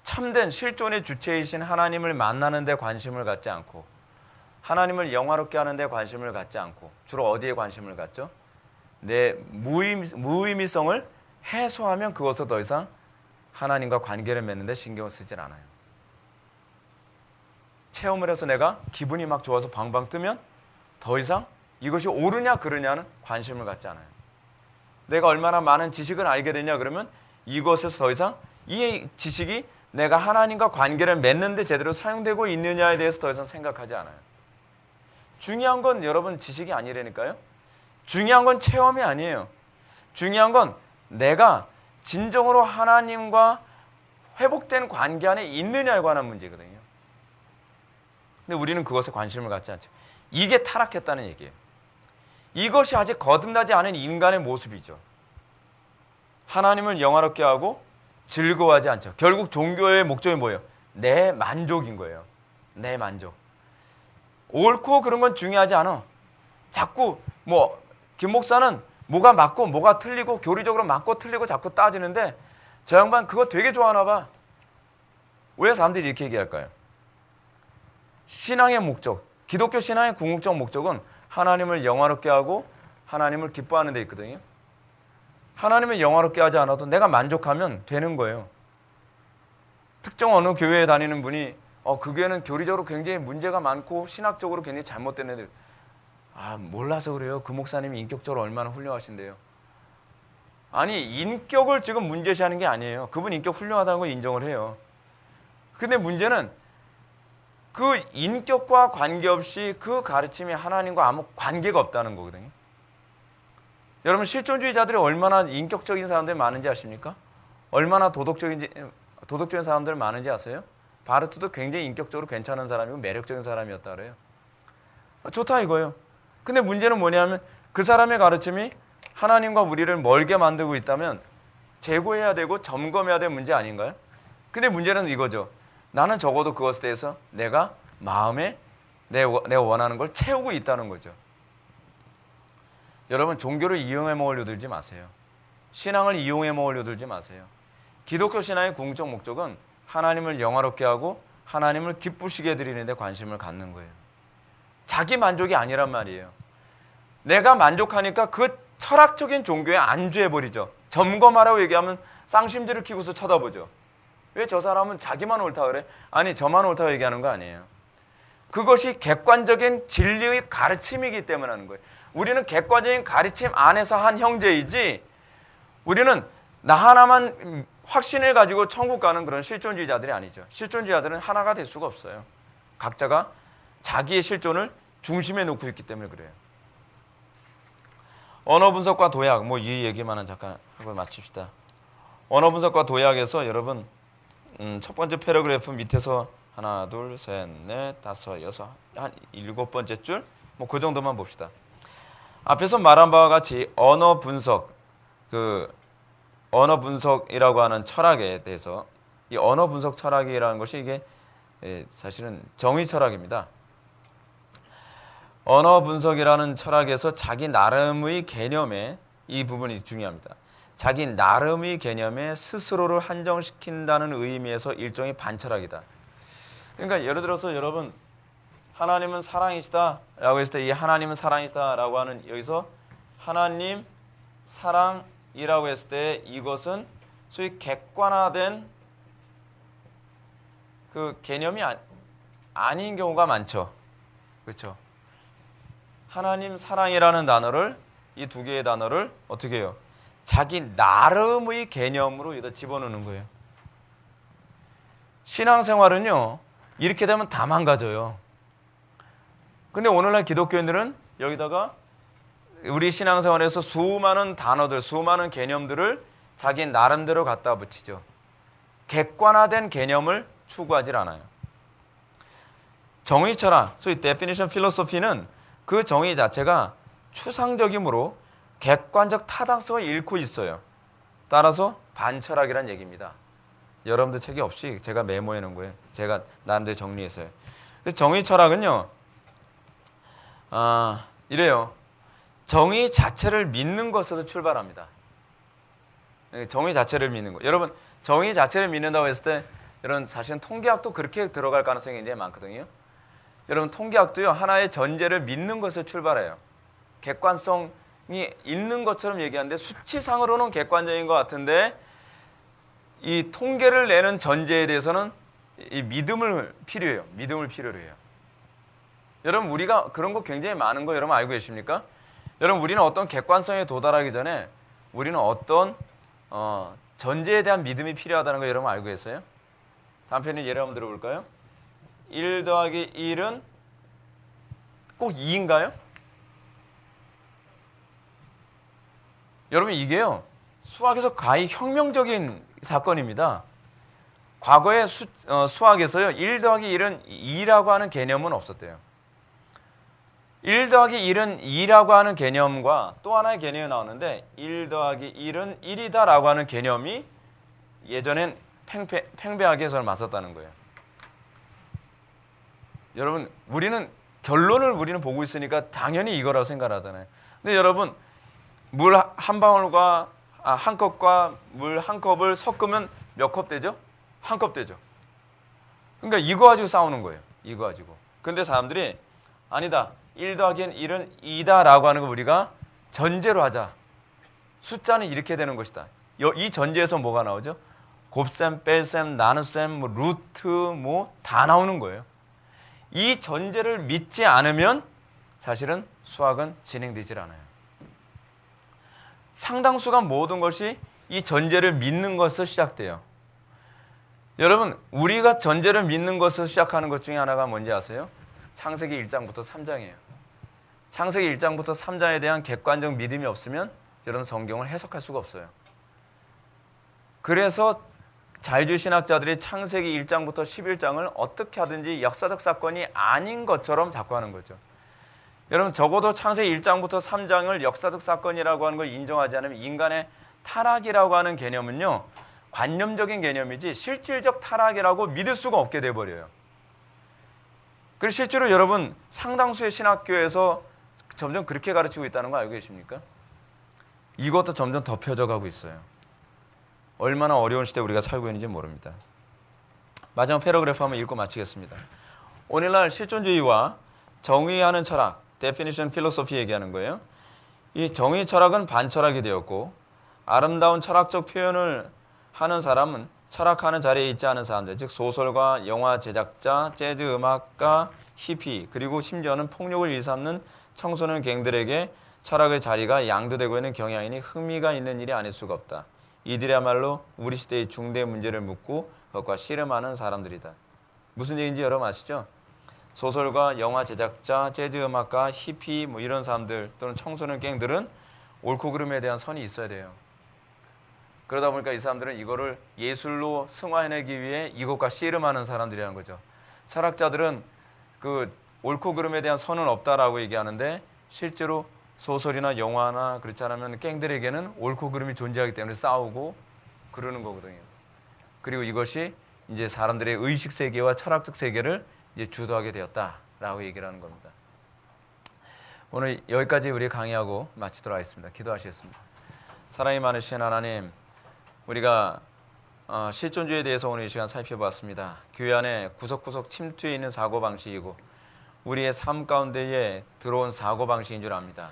참된 실존의 주체이신 하나님을 만나는 데 관심을 갖지 않고 하나님을 영화롭게 하는 데 관심을 갖지 않고 주로 어디에 관심을 갖죠? 내 무의미성을 해소하면 그것을 더 이상 하나님과 관계를 맺는 데 신경을 쓰질 않아요. 체험을 해서 내가 기분이 막 좋아서 방방 뜨면 더 이상 이것이 옳으냐 그르냐는 관심을 갖지 않아요. 내가 얼마나 많은 지식을 알게 되냐 그러면 이것에서 더 이상 이 지식이 내가 하나님과 관계를 맺는 데 제대로 사용되고 있느냐에 대해서 더 이상 생각하지 않아요. 중요한 건 여러분 지식이 아니라니까요. 중요한 건 체험이 아니에요. 중요한 건 내가 진정으로 하나님과 회복된 관계 안에 있느냐에 관한 문제거든요. 근데 우리는 그것에 관심을 갖지 않죠. 이게 타락했다는 얘기예요. 이것이 아직 거듭나지 않은 인간의 모습이죠. 하나님을 영화롭게 하고 즐거워하지 않죠. 결국 종교의 목적이 뭐예요? 내 만족인 거예요. 내 만족. 옳고 그런 건 중요하지 않아. 자꾸 김 목사는 뭐가 맞고 뭐가 틀리고 교리적으로 맞고 틀리고 자꾸 따지는데 저 양반 그거 되게 좋아하나 봐. 왜 사람들이 이렇게 얘기할까요? 신앙의 목적, 기독교 신앙의 궁극적 목적은 하나님을 영화롭게 하고 하나님을 기뻐하는 데 있거든요. 하나님을 영화롭게 하지 않아도 내가 만족하면 되는 거예요. 특정 어느 교회에 다니는 분이 그 교회는 교리적으로 굉장히 문제가 많고 신학적으로 굉장히 잘못됐는데 몰라서 그래요. 그 목사님이 인격적으로 얼마나 훌륭하신데요. 아니 인격을 지금 문제시하는 게 아니에요. 그분 인격 훌륭하다는 거 인정을 해요. 근데 문제는 그 인격과 관계없이 그 가르침이 하나님과 아무 관계가 없다는 거거든요. 여러분 실존주의자들이 얼마나 인격적인 사람들이 많은지 아십니까? 얼마나 도덕적인 사람들 많은지 아세요? 바르트도 굉장히 인격적으로 괜찮은 사람이고 매력적인 사람이었다 그래요. 좋다 이거예요. 근데 문제는 뭐냐면 그 사람의 가르침이 하나님과 우리를 멀게 만들고 있다면 재고해야 되고 점검해야 될 문제 아닌가요? 근데 문제는 이거죠. 나는 적어도 그것에 대해서 내가 마음에 내가 원하는 걸 채우고 있다는 거죠. 여러분 종교를 이용해 먹으려 들지 마세요. 신앙을 이용해 먹으려 들지 마세요. 기독교 신앙의 궁극적 목적은 하나님을 영화롭게 하고 하나님을 기쁘시게 해드리는 데 관심을 갖는 거예요. 자기 만족이 아니란 말이에요. 내가 만족하니까 그 철학적인 종교에 안주해버리죠. 점검하라고 얘기하면 쌍심지를 키고서 쳐다보죠. 왜 저 사람은 자기만 옳다 그래? 아니 저만 옳다고 얘기하는 거 아니에요. 그것이 객관적인 진리의 가르침이기 때문에 하는 거예요. 우리는 객관적인 가르침 안에서 한 형제이지 우리는 나 하나만 확신을 가지고 천국 가는 그런 실존주의자들이 아니죠. 실존주의자들은 하나가 될 수가 없어요. 각자가 자기의 실존을 중심에 놓고 있기 때문에 그래요. 언어 분석과 도약, 이 얘기만은 잠깐 하고 마칩시다. 언어 분석과 도약에서 여러분 첫 번째 패러그래프 밑에서 하나, 둘, 셋, 넷, 다섯, 여섯, 한 7번째 줄, 그 정도만 봅시다. 앞에서 말한 바와 같이 언어 분석이라고 하는 철학에 대해서 이 언어 분석 철학이라는 것이 이게 사실은 정의 철학입니다. 언어 분석이라는 철학에서 자기 나름의 개념에 이 부분이 중요합니다. 자기 나름의 개념에 스스로를 한정시킨다는 의미에서 일종의 반철학이다. 그러니까 예를 들어서 여러분 하나님은 사랑이시다 라고 했을 때 이 하나님은 사랑이시다 라고 하는 여기서 하나님 사랑이라고 했을 때 이것은 소위 객관화된 그 개념이 아닌 경우가 많죠. 그렇죠? 하나님 사랑이라는 단어를 이 두 개의 단어를 어떻게 해요? 자기 나름의 개념으로 여기다 집어넣는 거예요. 신앙생활은요 이렇게 되면 다 망가져요. 근데 오늘날 기독교인들은 여기다가 우리 신앙생활에서 수많은 단어들, 수많은 개념들을 자기 나름대로 갖다 붙이죠. 객관화된 개념을 추구하지 않아요. 정의 철학, 소위 definition philosophy는 그 정의 자체가 추상적이므로 객관적 타당성을 잃고 있어요. 따라서 반철학이란 얘기입니다. 여러분들 책이 없이 제가 메모해 놓은 거예요. 제가 나름대로 정리했어요. 정의 철학은요, 이래요. 정의 자체를 믿는 것에서 출발합니다. 정의 자체를 믿는 거. 여러분, 정의 자체를 믿는다고 했을 때, 여러분 사실은 통계학도 그렇게 들어갈 가능성이 굉장히 많거든요. 여러분 통계학도요 하나의 전제를 믿는 것에 출발해요. 객관성이 있는 것처럼 얘기하는데 수치상으로는 객관적인 것 같은데 이 통계를 내는 전제에 대해서는 이 믿음을 필요해요. 믿음을 필요로 해요. 여러분 우리가 그런 거 굉장히 많은 거 여러분 알고 계십니까? 여러분 우리는 어떤 객관성에 도달하기 전에 우리는 어떤 전제에 대한 믿음이 필요하다는 거 여러분 알고 계세요? 다음 편에 예를 한번 들어볼까요? 1 더하기 1은 꼭 2인가요? 여러분 이게요 수학에서 가히 혁명적인 사건입니다. 과거에 수학에서요 1 더하기 1은 2라고 하는 개념은 없었대요. 1 더하기 1은 2라고 하는 개념과 또 하나의 개념이 나오는데 1 더하기 1은 1이다 라고 하는 개념이 예전엔 팽배하게 해석을 맞섰다는 거예요. 여러분 우리는 결론을 우리는 보고 있으니까 당연히 이거라고 생각하잖아요. 근데 여러분 물 한 방울과 한 컵과 물 한 컵을 섞으면 몇 컵 되죠? 한 컵 되죠. 그러니까 이거 가지고 싸우는 거예요. 이거 가지고. 근데 사람들이 아니다. 1 더하기 1은 2다 라고 하는 거 우리가 전제로 하자. 숫자는 이렇게 되는 것이다. 이 전제에서 뭐가 나오죠? 곱셈, 뺄셈, 나눗셈, 루트 다 나오는 거예요. 이 전제를 믿지 않으면 사실은 수학은 진행되질 않아요. 상당수가 모든 것이 이 전제를 믿는 것에서 시작돼요. 여러분, 우리가 전제를 믿는 것에서 시작하는 것 중에 하나가 뭔지 아세요? 창세기 1장부터 3장이에요. 창세기 1장부터 3장에 대한 객관적 믿음이 없으면 여러분 성경을 해석할 수가 없어요. 그래서 자유주의신학자들이 창세기 1장부터 11장을 어떻게 하든지 역사적 사건이 아닌 것처럼 자꾸 하는 거죠. 여러분, 적어도 창세기 1장부터 3장을 역사적 사건이라고 하는 걸 인정하지 않으면 인간의 타락이라고 하는 개념은요, 관념적인 개념이지 실질적 타락이라고 믿을 수가 없게 돼버려요. 그리고 실제로 여러분, 상당수의 신학교에서 점점 그렇게 가르치고 있다는 거 알고 계십니까? 이것도 점점 덮여져 가고 있어요. 얼마나 어려운 시대에 우리가 살고 있는지 모릅니다. 마지막 패러그래프 한번 읽고 마치겠습니다. 오늘날 실존주의와 정의하는 철학, definition philosophy 얘기하는 거예요. 이 정의 철학은 반철학이 되었고, 아름다운 철학적 표현을 하는 사람은 철학하는 자리에 있지 않은 사람들, 즉 소설가, 영화 제작자, 재즈 음악가, 히피, 그리고 심지어는 폭력을 일삼는 청소년 갱들에게 철학의 자리가 양도되고 있는 경향이니 흥미가 있는 일이 아닐 수가 없다. 이들이야말로 우리 시대의 중대 문제를 묻고 그것과 씨름하는 사람들이다. 무슨 얘기인지 여러분 아시죠? 소설가, 영화 제작자, 재즈 음악가, 히피 뭐 이런 사람들 또는 청소년 갱들은 옳고 그름에 대한 선이 있어야 돼요. 그러다 보니까 이 사람들은 이거를 예술로 승화해내기 위해 이것과 씨름하는 사람들이라는 거죠. 철학자들은 그 옳고 그름에 대한 선은 없다라고 얘기하는데 실제로 소설이나 영화나 그렇지 않으면 갱들에게는 옳고 그름이 존재하기 때문에 싸우고 그러는 거거든요. 그리고 이것이 이제 사람들의 의식 세계와 철학적 세계를 이제 주도하게 되었다라고 얘기를 하는 겁니다. 오늘 여기까지 우리 강의하고 마치도록 하겠습니다. 기도하시겠습니다. 사랑이 많으신 하나님, 우리가 실존주의에 대해서 오늘 이 시간 살펴봤습니다. 교회 안에 구석구석 침투해 있는 사고방식이고 우리의 삶 가운데에 들어온 사고방식인 줄 압니다.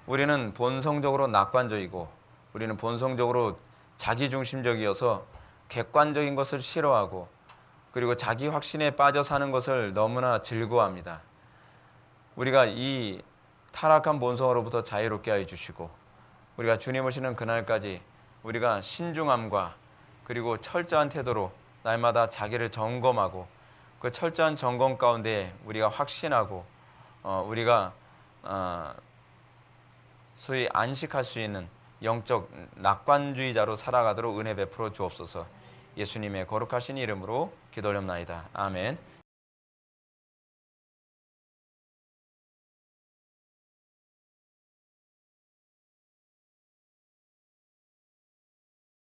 우리는 본성적으로 낙관적이고 우리는 본성적으로 자기중심적이어서 객관적인 것을 싫어하고 그리고 자기 확신에 빠져 사는 것을 너무나 즐거워합니다. 우리가 이 타락한 본성으로부터 자유롭게 하여 주시고 우리가 주님 오시는 그날까지 우리가 신중함과 그리고 철저한 태도로 날마다 자기를 점검하고 그 철저한 점검 가운데 우리가 확신하고 우리가 소위 안식할 수 있는 영적 낙관주의자로 살아가도록 은혜 베풀어 주옵소서. 예수님의 거룩하신 이름으로 기도하옵나이다. 아멘.